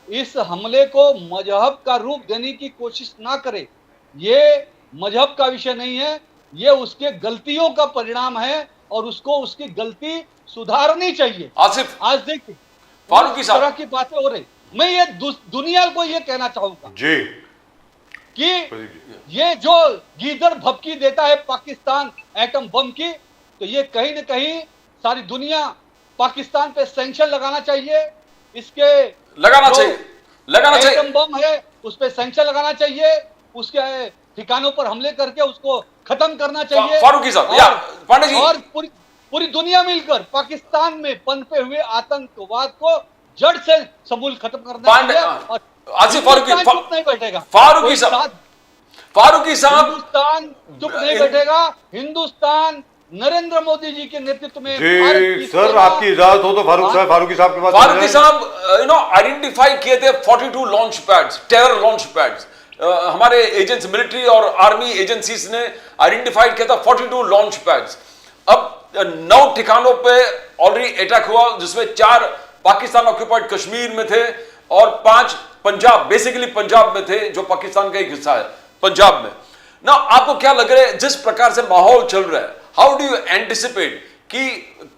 इस हमले को मजहब का रूप देने की कोशिश ना करे, ये मजहब का विषय नहीं है, ये उसके गलतियों का परिणाम है और उसको उसकी गलती सुधारनी चाहिए। आसिफ, आज देखिए फारूकी साहब, तरह की बातें हो रही। मैं ये दुनिया को ये कहना चाहूंगा जी कि ये जो गीदड़ भपकी देता है पाकिस्तान एटम बम की, तो ये कहीं न कहीं सारी दुनिया पाकिस्तान पे सैंक्शन लगाना चाहिए, इसके लगाना जो चाहिए एटम बम है उस पर सैंक्शन लगाना चाहिए, उसके ठिकानों पर हमले करके उसको खत्म करना चाहिए। फारूकी साहब, या पांडे जी, और पूरी दुनिया मिलकर पाकिस्तान में पनपे हुए आतंकवाद को जड़ से समूल खत्म करना चाहिए। और आसिफ हिंदुस्तान चुप नहीं बैठेगा। फारूकी साहब, हिंदुस्तान चुप नहीं बैठेगा। हिंदुस्तान नरेंद्र मोदी जी के नेतृत्व में जी सर, आपकी इजाजत हो तो फारूकी साहब के पास फारूकी साहब आइडेंटिफाई किए थे 42 launch pads, terror launch pads. हमारे एजेंट्स, मिलिट्री और आर्मी एजेंसीज ने आइडेंटिफाई किया था 42 लॉन्च पैड्स। अब 9 ठिकानों पे ऑलरेडी अटैक हुआ, जिसमें 4 पाकिस्तान ऑक्यूपाइड कश्मीर में थे और 5 पंजाब, बेसिकली पंजाब में थे, जो पाकिस्तान का एक हिस्सा है पंजाब में ना। आपको क्या लग रहा है, जिस प्रकार से माहौल चल रहा है, हाउ डू यू एंटिसिपेट कि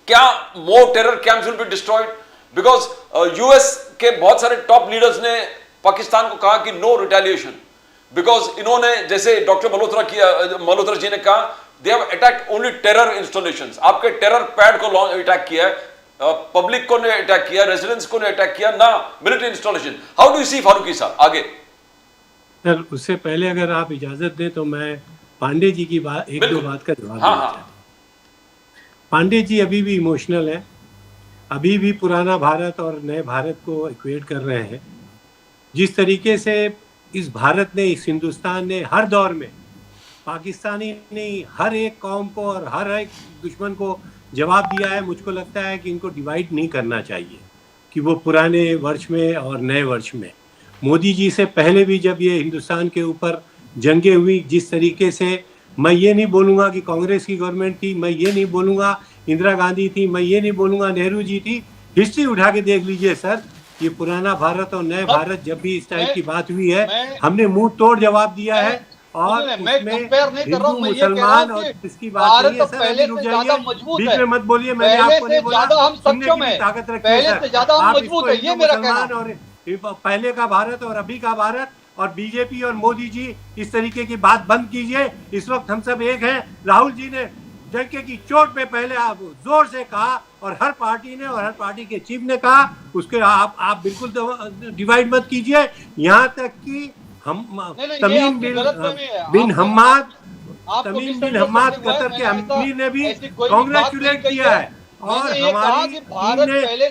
क्या more terror camps will be destroyed? Because US के बहुत सारे टॉप लीडर्स ने पाकिस्तान को कहा कि नो रिटेलिएशन, बिकॉज इन्होंने, जैसे डॉक्टर मल्होत्रा जी ने कहा, they have attacked only terror installations. आपके टेरर पैड को अटैक किया है, पब्लिक को ने अटैक किया, रेजिडेंट्स को ने अटैक किया, ना military installation. How do you see Farooqui साहब आगे? सर, उससे पहले अगर आप इजाजत दें तो मैं पांडे जी की बात, एक दो बात का जवाब देना चाहता हूं। पांडे जी अभी भी इमोशनल है, अभी भी पुराना भारत और नए भारत को इक्वेट कर रहे हैं। जिस तरीके से इस भारत ने, इस हिंदुस्तान ने हर दौर में पाकिस्तानी नहीं, हर एक कौम को और हर एक दुश्मन को जवाब दिया है, मुझको लगता है कि इनको डिवाइड नहीं करना चाहिए कि वो पुराने वर्ष में और नए वर्ष में। मोदी जी से पहले भी जब ये हिंदुस्तान के ऊपर जंगें हुई, जिस तरीके से, मैं ये नहीं बोलूँगा कि कांग्रेस की गवर्नमेंट थी, मैं ये नहीं बोलूँगा इंदिरा गांधी थी, मैं ये नहीं बोलूँगा नेहरू जी थी, हिस्ट्री उठा के देख लीजिए सर। ये पुराना भारत और नए भारत जब भी इस टाइप की बात हुई है, हमने मुंह तोड़ जवाब दिया है। और उसमें हिंदू मुसलमान और इसकी बात नहीं है सर, अभी रुक जाइए, बीच में मत बोलिए, मैंने आपको नहीं बोला, सुनने की भी ताकत रखिए सर। आप इसको हिंदू मुसलमान और पहले का भारत और अभी का भारत और बीजेपी और मोदी जी, इस तरीके की बात बंद कीजिए। इस वक्त हम सब एक हैं। राहुल जी ने डंके की चोट पे पहले आप जोर से कहा और हर पार्टी ने और हर पार्टी के चीफ ने कहा, उसके आप बिल्कुल डिवाइड मत कीजिए। यहाँ तक कि हम तमीम बिन हम्माद कतर के अमीर ने भी कांग्रेचुलेट किया है और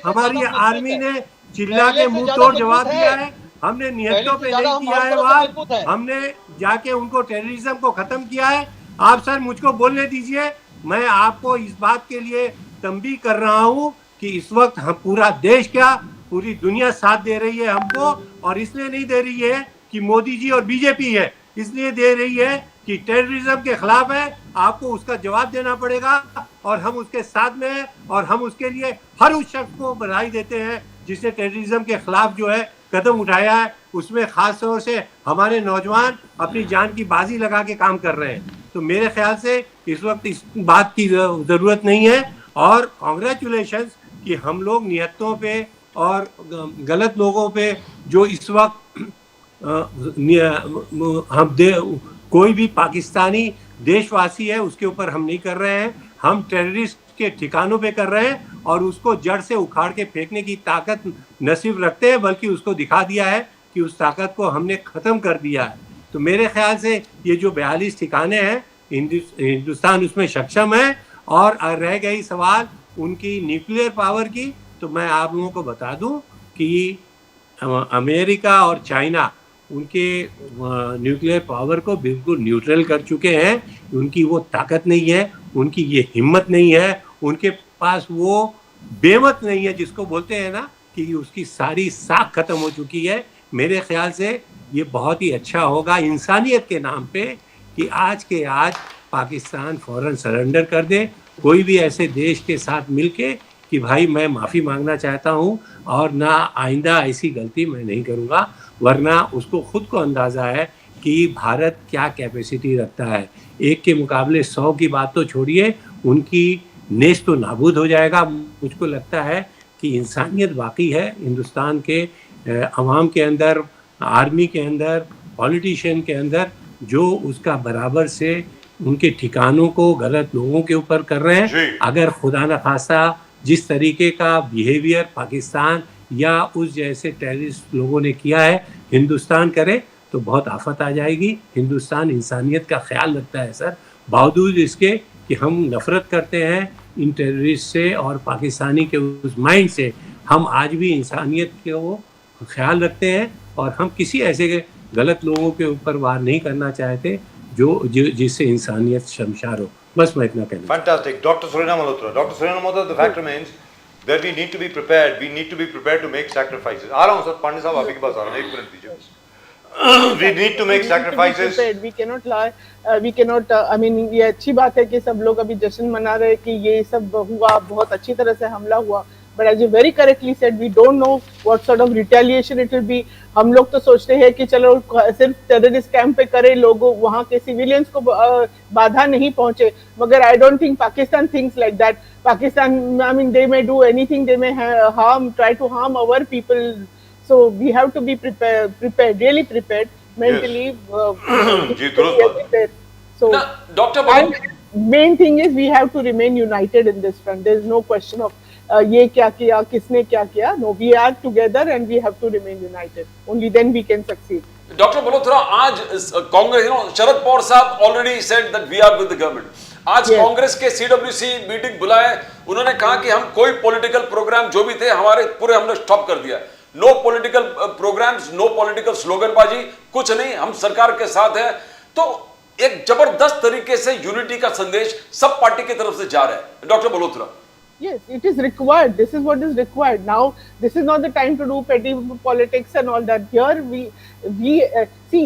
हमारी आर्मी ने चिल्ला के मुंह तोड़ जवाब दिया है। हमने निहत्तों पे नहीं किया है वार, हमने जाके उनको टेररिज्म को खत्म किया है। आप सर मुझको बोलने दीजिए, मैं आपको इस बात के लिए तंबीह कर रहा हूँ कि इस वक्त हम पूरा देश क्या पूरी दुनिया साथ दे रही है हमको, और इसलिए नहीं दे रही है कि मोदी जी और बीजेपी है, इसलिए दे रही है कि टेररिज्म के खिलाफ है। आपको उसका जवाब देना पड़ेगा और हम उसके साथ में हैं और हम उसके लिए हर उस शख्स को बधाई देते हैं जिसने टेररिज्म के खिलाफ जो है कदम उठाया है। उसमें खास तौर से हमारे नौजवान अपनी जान की बाजी लगा के काम कर रहे हैं। तो मेरे ख्याल से इस वक्त इस बात की ज़रूरत नहीं है। और कांग्रेचुलेशंस कि हम लोग नियतों पे और गलत लोगों पे जो इस वक्त कोई भी पाकिस्तानी देशवासी है उसके ऊपर हम नहीं कर रहे हैं, हम टेररिस्ट के ठिकानों पे कर रहे हैं और उसको जड़ से उखाड़ के फेंकने की ताकत न सिर्फ रखते हैं बल्कि उसको दिखा दिया है कि उस ताकत को हमने ख़त्म कर दिया है। तो मेरे ख्याल से ये जो 42 ठिकाने हैं हिंदुस्तान उसमें सक्षम है। और रह गई सवाल उनकी न्यूक्लियर पावर की, तो मैं आप लोगों को बता दूं कि अमेरिका और चाइना उनके न्यूक्लियर पावर को बिल्कुल न्यूट्रल कर चुके हैं। उनकी वो ताकत नहीं है, उनकी ये हिम्मत नहीं है, उनके पास वो बेमत नहीं है जिसको बोलते हैं ना कि उसकी सारी साख खत्म हो चुकी है। मेरे ख्याल से ये बहुत ही अच्छा होगा इंसानियत के नाम पे कि आज के आज पाकिस्तान फौरन सरेंडर कर दे, कोई भी ऐसे देश के साथ मिलके कि भाई मैं माफ़ी मांगना चाहता हूँ और ना आइंदा ऐसी गलती मैं नहीं करूँगा, वरना उसको खुद को अंदाज़ा है कि भारत क्या कैपेसिटी रखता है। एक के मुकाबले 100 की बात तो छोड़िए, उनकी नेश तो नाबूद हो जाएगा। मुझको लगता है कि इंसानियत बाकी है हिंदुस्तान के अवाम के अंदर, आर्मी के अंदर, पॉलिटिशियन के अंदर, जो उसका बराबर से उनके ठिकानों को गलत लोगों के ऊपर कर रहे हैं। अगर खुदा न खास्ता जिस तरीके का बिहेवियर पाकिस्तान या उस जैसे टेररिस्ट लोगों ने किया है हिंदुस्तान करे तो बहुत आफत आ जाएगी। हिंदुस्तान इंसानियत का ख्याल रखता है सर, बावजूद इसके कि हम नफरत करते हैं इन टेररिस्ट से और पाकिस्तानी के उस माइंड से, हम आज भी इंसानियत के वो ख्याल रखते हैं और हम किसी ऐसे गलत लोगों के ऊपर वार नहीं करना चाहते जिससे इंसानियत शर्मसार हो। बस मैं इतना कहना। Fantastic. Dr. Surena Malhotra. Dr. Surena Malhotra, the fact remains that we need to be prepared. We need to be prepared to make sacrifices. आ रहा हूँ सर, पांडे साहब आप ही के पास आ रहा हूँ, एक मिनट दीजिए। We need to make sacrifices. We cannot lie. We cannot. I mean, ये अच्छी बात है कि सब लोग अभी जश्न मना रहे हैं कि ये सब हुआ, बहुत अच्छी तरह से हमला हुआ। But as you very correctly said, we don't know what sort of retaliation it will be. हम लोग तो सोचते हैं कि चलो सिर्फ टेररिस्ट कैंप पे करे, लोगों वहाँ के सिविलियंस को बाधा नहीं पहुंचे, मगर I don't think Pakistan thinks like that. Pakistan, I mean, they may do anything, they may try to harm our people. So we have to be prepared, really prepared mentally. जी, दुरुस्त बात। So, Now, Dr. and main thing is we have to remain united in this front. There is no question of ये क्या किया, किसने क्या किया. No, we are together and we have to remain united. Only then we can succeed. Doctor Malhotra, आज कांग्रेस, शरद पवार साहब already said that we are with the government. आज कांग्रेस के सीडब्ल्यूसी मीटिंग बुलाए, उन्होंने कहा कि हम कोई पॉलिटिकल प्रोग्राम जो भी थे हमारे पूरे हमने स्टॉप कर दिया। No political programs, no political स्लोगनबाजी, कुछ नहीं, हम सरकार के साथ हैं। तो एक जबरदस्त तरीके से यूनिटी का संदेश सब पार्टी की तरफ से जा रहा है। Doctor Malhotra, Yes, it is required. This is what is required. Now, this is not the time to do petty politics and all that. Here we see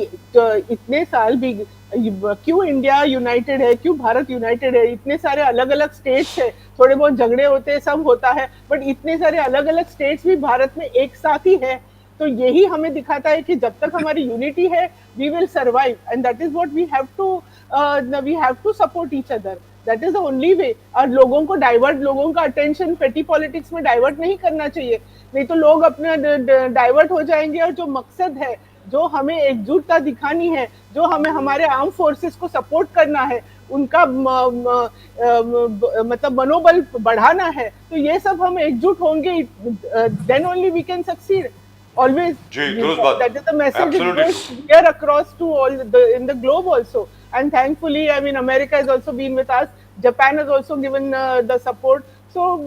इतने साल भी क्यों इंडिया यूनाइटेड है, क्यों भारत यूनाइटेड है, इतने सारे अलग अलग स्टेट्स है, थोड़े बहुत झगड़े होते हैं, सब होता है, बट इतने सारे अलग अलग स्टेट्स भी भारत में एक साथ ही है। तो यही हमें दिखाता है कि जब तक हमारी यूनिटी है, we will survive, and that is what we have to support each other. That is the only way. और लोगों को डाइवर्ट, लोगों का अटेंशन पेटी पॉलिटिक्स में डाइवर्ट नहीं करना चाहिए, नहीं तो लोग अपने डाइवर्ट हो जाएंगे। और जो मकसद है, जो हमें एकजुटता दिखानी है, जो हमें हमारे आर्म फोर्सेस को सपोर्ट करना है, उनका मतलब मनोबल बढ़ाना है, तो ये सब हम एकजुट होंगे, then only we can succeed. Always. That is the message it goes here across to all in the globe also. And thankfully, I mean, America has also been with us. Japan has also given the support. So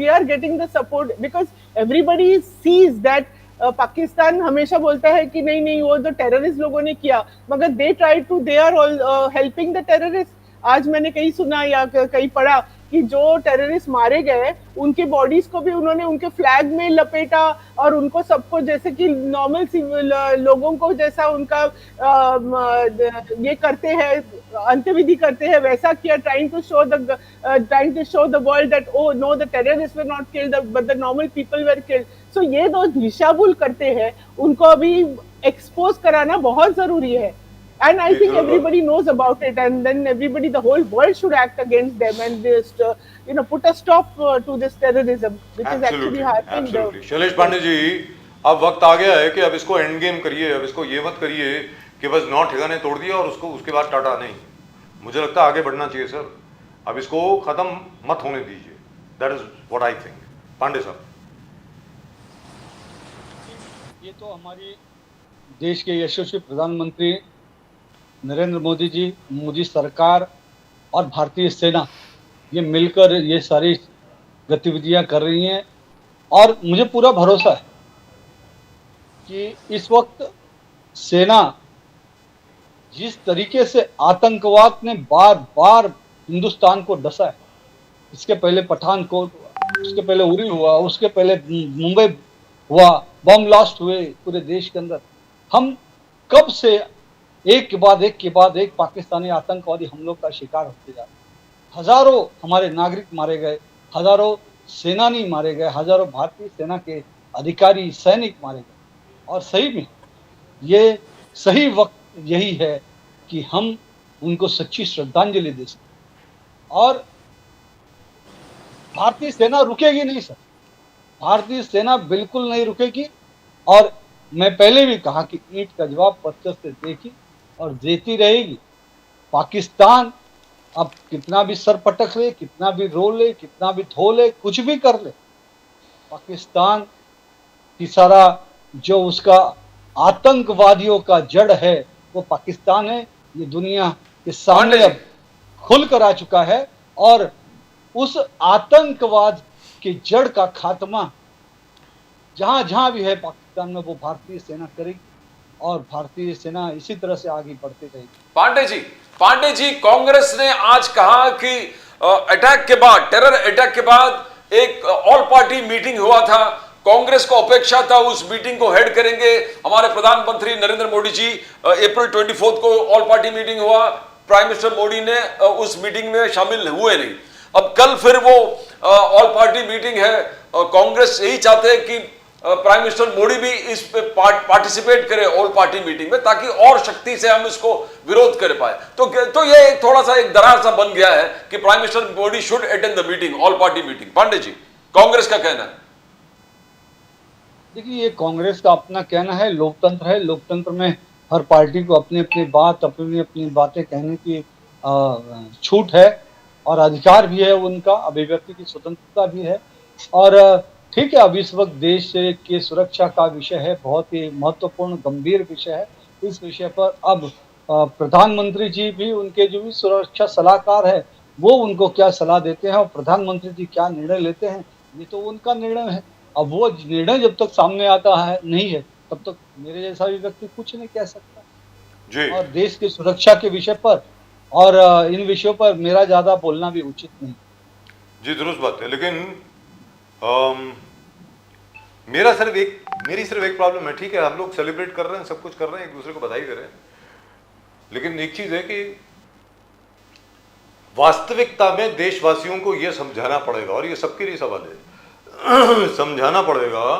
we are getting the support because everybody sees that Pakistan हमेशा बोलता है कि नहीं नहीं वो जो terrorist लोगों ने किया, मगर they are all helping the terrorists. आज मैंने कहीं सुना या कहीं पढ़ा कि जो टेररिस्ट मारे गए उनकी बॉडीज को भी उन्होंने उनके फ्लैग में लपेटा और उनको सबको जैसे कि नॉर्मल लोगों को जैसा उनका ये करते हैं, अंत्यविधि करते हैं, वैसा किया, trying to show the world that oh no, the terrorists were not killed but the normal people were killed. So ये दो दिशाभूल करते हैं, उनको अभी एक्सपोज कराना बहुत जरूरी है. And I think everybody knows about it, and then everybody, the whole world should act against them and just, put a stop to this terrorism, which is actually happening. Absolutely. Shailesh Pandey जी, अब वक्त आ गया है कि अब इसको एंड गेम करिए, अब इसको ये मत करिए कि बस 9 ठिकाने तोड़ दिया और उसको उसके बाद टाटा नहीं। मुझे लगता है आगे बढ़ना चाहिए सर, अब इसको खत्म मत होने दीजिए। That is what I think. Pandey साहब, ये तो हमारी देश के यशस्वी प्रधानमंत्री नरेंद्र मोदी जी, मोदी सरकार और भारतीय सेना ये मिलकर ये सारी गतिविधियां कर रही हैं। और मुझे पूरा भरोसा है कि इस वक्त सेना जिस तरीके से आतंकवाद ने बार बार हिंदुस्तान को डसा है, इसके पहले पठानकोट हुआ, उसके पहले उरी हुआ, उसके पहले मुंबई हुआ, बम ब्लास्ट हुए पूरे देश के अंदर, हम कब से एक के बाद एक पाकिस्तानी आतंकवादी हमलों का शिकार होते जा रहे। हजारों हमारे नागरिक मारे गए, हजारों सेनानी मारे गए, हजारों भारतीय सेना के अधिकारी सैनिक मारे गए। और सही में ये सही वक्त यही है कि हम उनको सच्ची श्रद्धांजलि दे सकें। और भारतीय सेना रुकेगी नहीं सर, भारतीय सेना बिल्कुल नहीं रुकेगी। और मैं पहले भी कहा कि ईंट का जवाब पत्थर से देगी और देती रहेगी। पाकिस्तान अब कितना भी सर पटक ले, कितना भी रो ले, कितना भी धो ले, कुछ भी कर ले, पाकिस्तान तीसरा जो उसका आतंकवादियों का जड़ है वो पाकिस्तान है। ये दुनिया के सामने पांडे जी। अब खुल कर आ चुका है और उस आतंकवाद की जड़ का खात्मा जहां जहां भी है पाकिस्तान में वो भारतीय सेना करेगी और भारतीय सेना इसी तरह से आगे बढ़ती रहेगी। पांडे जी, कांग्रेस ने आज कहा कि अटैक के बाद, टेरर अटैक के बाद एक ऑल पार्टी मीटिंग हुआ था। कांग्रेस को अपेक्षा था उस मीटिंग को हेड करेंगे हमारे प्रधानमंत्री नरेंद्र मोदी जी। अप्रैल 24 को ऑल पार्टी मीटिंग हुआ, प्राइम मिनिस्टर मोदी ने उस मीटिंग में शामिल हुए नहीं। अब कल फिर वो ऑल पार्टी मीटिंग है। कांग्रेस यही चाहते हैं कि प्राइम मिनिस्टर मोदी भी इस पे पार्टिसिपेट करे ऑल पार्टी मीटिंग में, ताकि और शक्ति से हम इसको विरोध कर पाए। तो ये एक थोड़ा सा एक दरार सा बन गया है कि prime minister Modi should attend the meeting, all party meeting. Pandey ji, Congress का कहना है। देखिए, ये कांग्रेस का अपना कहना है, लोकतंत्र है। लोकतंत्र में हर पार्टी को अपनी अपनी बात, अपनी अपनी बातें कहने की छूट है और अधिकार भी है उनका, अभिव्यक्ति की स्वतंत्रता भी है। और ठीक है, अब इस वक्त देश के सुरक्षा का विषय है, बहुत ही महत्वपूर्ण गंभीर विषय है। इस विषय पर अब प्रधानमंत्री जी भी, उनके जो भी सुरक्षा सलाहकार है, वो उनको क्या सलाह देते हैं और प्रधानमंत्री जी क्या निर्णय लेते हैं, ये तो उनका निर्णय है। अब वो निर्णय जब तक सामने आता है नहीं है, तब तक मेरे जैसा भी व्यक्ति कुछ नहीं कह सकता। जी और देश की सुरक्षा के विषय पर और इन विषयों पर मेरा ज्यादा बोलना भी उचित नहीं। जी, दुरुस्त बात है। लेकिन मेरी सिर्फ एक प्रॉब्लम है। ठीक है, हम लोग सेलिब्रेट कर रहे हैं, सब कुछ कर रहे हैं, एक दूसरे को बधाई दे रहे हैं, लेकिन एक चीज है कि वास्तविकता में देशवासियों को यह समझाना पड़ेगा, और ये सबके लिए सवाल है, समझाना पड़ेगा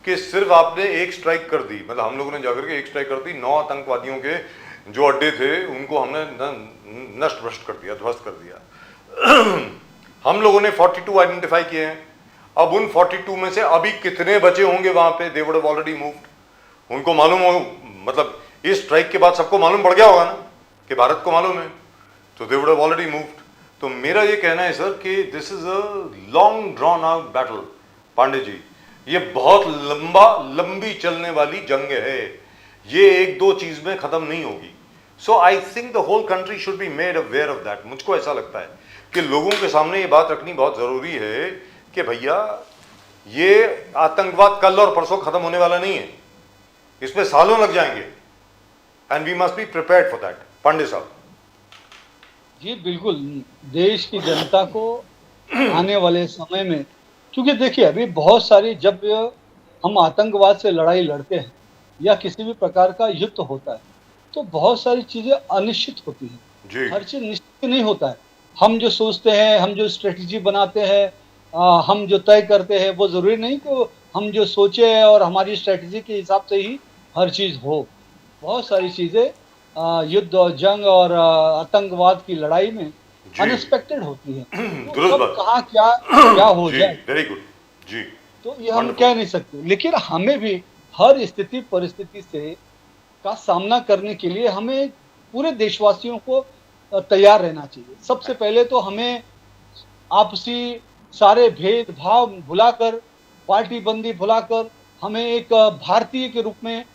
कि सिर्फ आपने एक स्ट्राइक कर दी, मतलब हम लोगों ने जाकर के एक स्ट्राइक कर दी, 9 आतंकवादियों के जो अड्डे थे उनको हमने नष्ट भ्रष्ट कर दिया, ध्वस्त कर दिया। हम लोगों ने 42 आइडेंटिफाई किए हैं। अब उन 42 में से अभी कितने बचे होंगे वहां पे, दे वुड हैव ऑलरेडी मूव्ड। उनको मालूम हो, मतलब इस स्ट्राइक के बाद सबको मालूम पड़ गया होगा ना कि भारत को मालूम है, तो they would have already moved. तो मेरा ये कहना है सर कि this is a long drawn out battle. Pandey ji, ये बहुत लंबी चलने वाली जंग है, ये 1-2 चीज में खत्म नहीं होगी। So I think the whole country should be made aware of that. मुझको ऐसा लगता है कि लोगों के सामने ये बात रखनी बहुत जरूरी है कि भैया, ये आतंकवाद कल और परसों खत्म होने वाला नहीं है, इसमें सालों लग जाएंगे, and we must be prepared for that. Pandey साहब जी बिल्कुल, देश की जनता को आने वाले समय में, क्योंकि देखिए अभी बहुत सारी, जब हम आतंकवाद से लड़ाई लड़ते हैं या किसी भी प्रकार का युद्ध होता है, तो बहुत सारी चीजें अनिश्चित होती हैं। जी हर चीज निश्चित नहीं होता है। हम जो सोचते हैं, हम जो स्ट्रेटजी बनाते हैं, हम जो तय करते हैं, वो जरूरी नहीं कि हम जो सोचे और हमारी स्ट्रेटजी के हिसाब से ही हर चीज हो। बहुत सारी चीजें युद्ध और जंग और आतंकवाद की लड़ाई में जी। अनएक्सपेक्टेड होती है। तो दुरुस्त कब बात। कहाँ क्या हो जी, जाए, वेरी गुड जी। तो ये हम Wonderful. कह नहीं सकते। लेकिन हमें भी हर स्थिति परिस्थिति से का सामना करने के लिए हमें पूरे देशवासियों को तैयार रहना चाहिए। सबसे पहले तो हमें आपसी सारे भेदभाव भुलाकर, पार्टी बंदी भुलाकर, हमें एक भारतीय के रूप में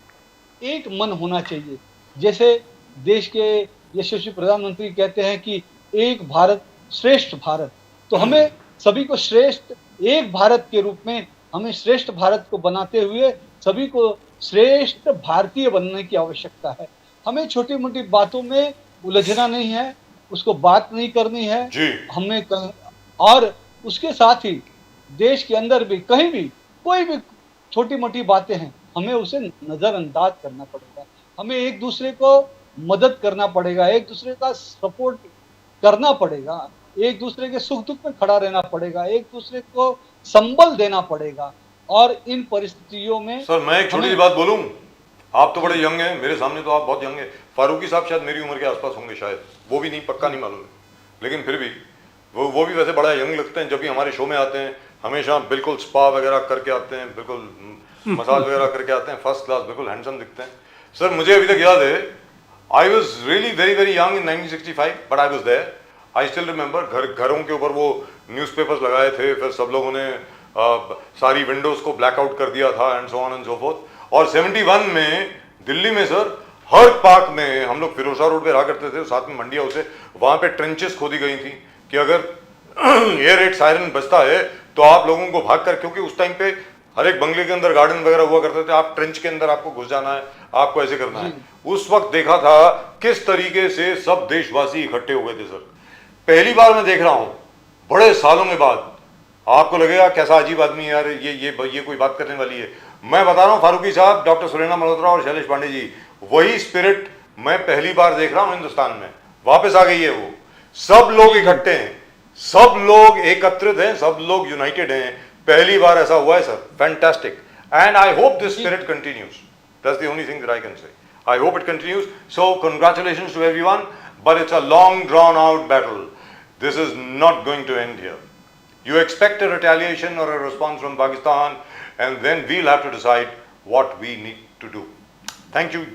एक मन होना चाहिए। जैसे देश के यशस्वी प्रधानमंत्री कहते हैं कि एक भारत श्रेष्ठ भारत, तो हमें सभी को श्रेष्ठ एक भारत के रूप में, हमें श्रेष्ठ भारत को बनाते हुए सभी को श्रेष्ठ भारतीय बनने की आवश्यकता है। हमें छोटी मोटी बातों में उलझना नहीं है, उसको बात नहीं करनी है जी हमें और उसके साथ ही देश के अंदर भी कहीं भी कोई भी छोटी मोटी बातें हैं, हमें उसे नजरअंदाज करना पड़ेगा। हमें एक दूसरे को मदद करना पड़ेगा, एक दूसरे का सपोर्ट करना पड़ेगा, एक दूसरे के सुख दुख में खड़ा रहना पड़ेगा, एक दूसरे को संबल देना पड़ेगा। और इन परिस्थितियों में सर, मैं एक छोटी सी बात बोलूं। आप तो बड़े यंग हैं, मेरे सामने तो आप बहुत यंग हैं। फारूकी साहब शायद मेरी उम्र के आसपास होंगे, शायद, वो भी नहीं, पक्का नहीं मालूम, लेकिन फिर भी वो भी वैसे बड़ा यंग लगते हैं। जब भी हमारे शो में आते हैं हमेशा बिल्कुल स्पा वगैरह करके आते हैं, बिल्कुल मसाज वगैरह करके आते हैं, फर्स्ट क्लास, बिल्कुल हैंडसम दिखते हैं। सर, मुझे अभी तक याद है, I was really very very young in 1965, but I was there. I still remember, घरों के ऊपर वो न्यूज़पेपर्स लगाए थे, फिर सब लोगों ने सारी विंडोज को ब्लैकआउट कर दिया था and so on and so fourth. और 71 में दिल्ली में सर हर पार्क में, हम लोग फिरोजा रोड पे रहा करते थे, साथ में मंडी हाउस है, वहां पे ट्रेंचेस खोदी गई थी कि अगर एयर रेड सायरन बजता है तो आप लोगों को भाग कर, क्योंकि उस टाइम पे हर एक बंगले के अंदर गार्डन वगैरह हुआ करते थे, आप ट्रेंच के अंदर आपको घुस जाना है, आपको ऐसे करना है। उस वक्त देखा था किस तरीके से सब देशवासी इकट्ठे हो गए थे सर। पहली बार मैं देख रहा हूं बड़े सालों में बाद। आपको लगेगा कैसा अजीब आदमी यार, ये कोई बात करने वाली है। मैं बता रहा हूं फारूकी साहब, डॉक्टर सुनैना मल्होत्रा और शैलेश पांडे जी, वही स्पिरिट मैं पहली बार देख रहा हूं हिंदुस्तान में, वापस आ गई है वो। सब लोग इकट्ठे हैं, सब लोग एकत्रित हैं, सब लोग यूनाइटेड हैं। पहली बार ऐसा हुआ है sir, fantastic. And I hope this spirit continues, that's the only thing that I can say. I hope it continues. So congratulations to everyone, but it's a long drawn out battle. This is not going to end here. You expect a retaliation or a response from Pakistan, and then we'll have to decide what we need to do. Thank you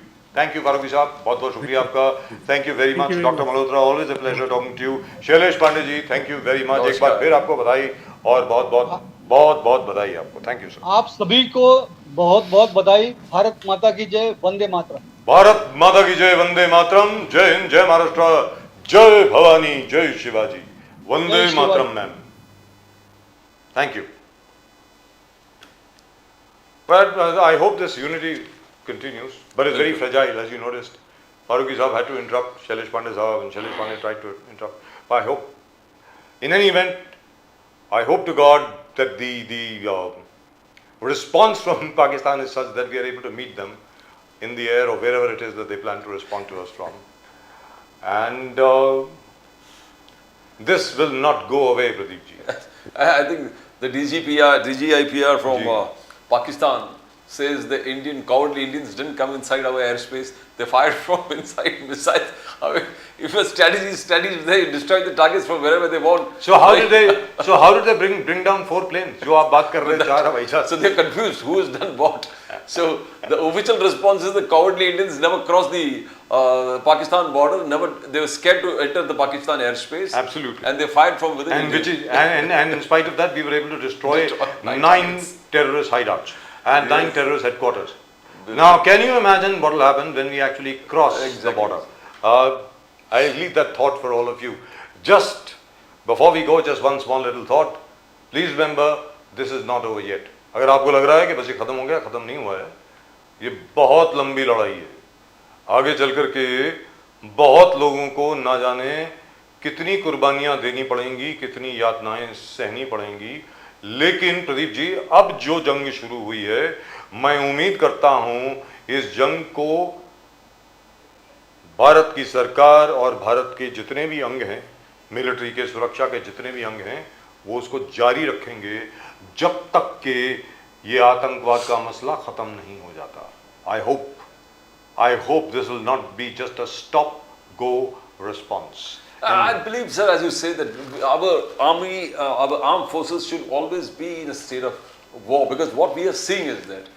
Farooqui साहब, बहुत बहुत शुक्रिया आपका। Thank you very much, Dr. Malhotra, always a pleasure talking to you. Shailesh Pandey ji, thank you very much, एक बार फिर आपको बधाई और बहुत बहुत बधाई आपको। Thank you sir. आप सभी को बहुत बहुत बधाई। भारत माता की जय, वंदे मातरम। भारत माता की जय, वंदे मातरम। जय हिंद, जय महाराष्ट्र, जय भवानी, जय शिवाजी, वंदे मातरम ma'am. Thank you. But I hope this unity continues, but it's very fragile, as you noticed. Farooqi Sahab had to interrupt Shailesh Pandey Sahab, and Shailesh Pandey tried to interrupt. But I hope, in any event, I hope to God that the response from Pakistan is such that we are able to meet them in the air or wherever it is that they plan to respond to us from. And this will not go away, Pradeep ji. I think the DGIPR from Pakistan says the cowardly Indians didn't come inside our airspace. They fired from inside missiles. I mean, if your strategy is they destroy the targets from wherever they want. So how did they bring down 4 planes? जो आप बात कर रहे हैं 4 हवाई जहाज। So they're confused who has done what. So the official response is the cowardly Indians never crossed the Pakistan border. They were scared to enter the Pakistan airspace. Absolutely. And they fired from within. And in spite of that, we were able to destroy 9 terrorist hideouts and 9 terrorist headquarters. Now, can you imagine what will happen when we actually cross the border? I leave that thought for all of you. Just before we go, just one small little thought. Please remember, this is not over yet. अगर आपको लग रहा है कि बस ये खत्म हो गया, खत्म नहीं हुआ है। ये बहुत लंबी लड़ाई है। आगे चल कर के बहुत लोगों को ना जाने कितनी कुर्बानियां देनी पड़ेंगी, कितनी यातनाएं सहनी पड़ेंगी। लेकिन प्रदीप जी, अब जो जंग शुरू हुई है, मैं उम्मीद करता हूं इस जंग को भारत की सरकार और भारत के जितने भी अंग हैं, मिलिट्री के, सुरक्षा के जितने भी अंग हैं, वो उसको जारी रखेंगे जब तक कि ये आतंकवाद का मसला खत्म नहीं हो जाता। I hope this will not be just a stop-go response. I believe, sir, as you say, that our army, our armed forces should always be in a state of war, because what we are seeing is that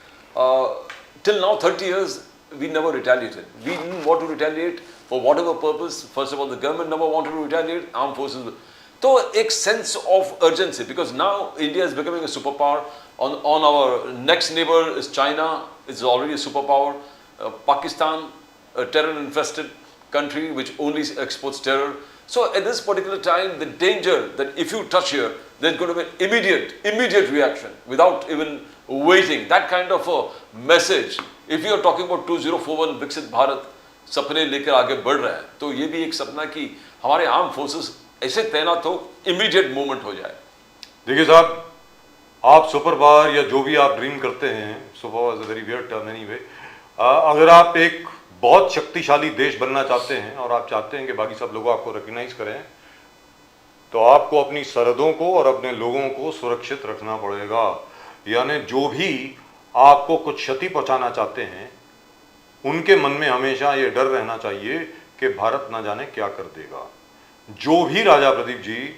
till now, 30 years, we never retaliated. We didn't want to retaliate for whatever purpose. First of all, the government never wanted to retaliate, armed forces. So, a sense of urgency, because now India is becoming a superpower. On our next neighbor is China, it's already a superpower. Pakistan, a terror-infested country which only exports terror. So at this particular time, the danger that if you touch here, there's going to be immediate reaction without even waiting. That kind of a message. If you are talking about 2041 विकसित भारत सपने लेकर आगे बढ़ रहा है, तो ये भी एक सपना कि हमारे आर्म फोर्सेस ऐसे तैनात हो, इमीडिएट मूवमेंट हो जाए। देखिए साहब, आप सुपर पावर या जो भी आप ड्रीम करते हैं, super power is a very weird term anyway, अगर आप एक बहुत शक्तिशाली देश बनना चाहते हैं और आप चाहते हैं कि बाकी सब लोग आपको रिकग्नाइज करें, तो आपको अपनी सरहदों को और अपने लोगों को सुरक्षित रखना पड़ेगा। यानी जो भी आपको कुछ क्षति पहुंचाना चाहते हैं, उनके मन में हमेशा ये डर रहना चाहिए कि भारत ना जाने क्या कर देगा। जो भी राजा, प्रदीप जी,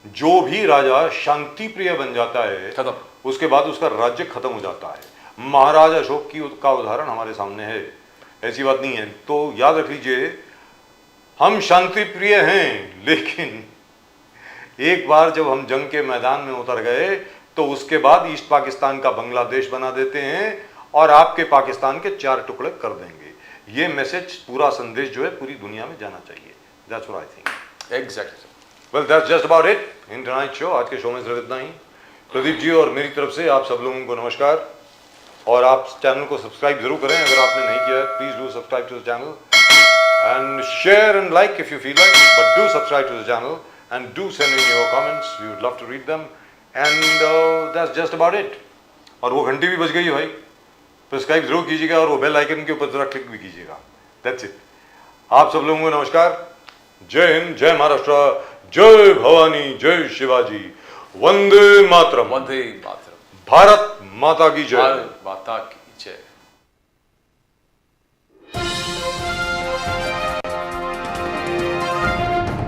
जो भी राजा शांति प्रिय बन जाता है, उसके बाद उसका राज्य खत्म हो जाता है। महाराज अशोक का उदाहरण हमारे सामने है, ऐसी बात नहीं है। तो याद रख लीजिए, हम शांति प्रिय हैं, लेकिन एक बार जब हम जंग के मैदान में उतर गए तो उसके बाद ईस्ट पाकिस्तान का बांग्लादेश बना देते हैं और आपके पाकिस्तान के 4 टुकड़े कर देंगे। ये मैसेज, पूरा संदेश जो है पूरी दुनिया में जाना चाहिए। That's what I think. Exactly. Well that's just about it in tonight show. आज के शो में सिर्फ इतना ही। प्रदीप जी और मेरी तरफ से आप सब लोगों को नमस्कार, और आप चैनल को सब्सक्राइब जरूर करें अगर आपने नहीं किया है। Please do subscribe to the channel and share and like if you feel like, but do subscribe to the channel and do send in your comments. We would love to read them, and that's just about it. और वो घंटी भी बज गई है भाई, subscribe जरूर कीजिएगा और वो बेल आइकन के ऊपर जरा क्लिक भी कीजिएगा। That's it. आप सब लोगों को नमस्कार, जय हिंद, जय महाराष्ट्र, जय भवानी, जय शिवाजी, वंदे मातरम, वंदे मातरम, भारत माता की जय। भारत माता की जय।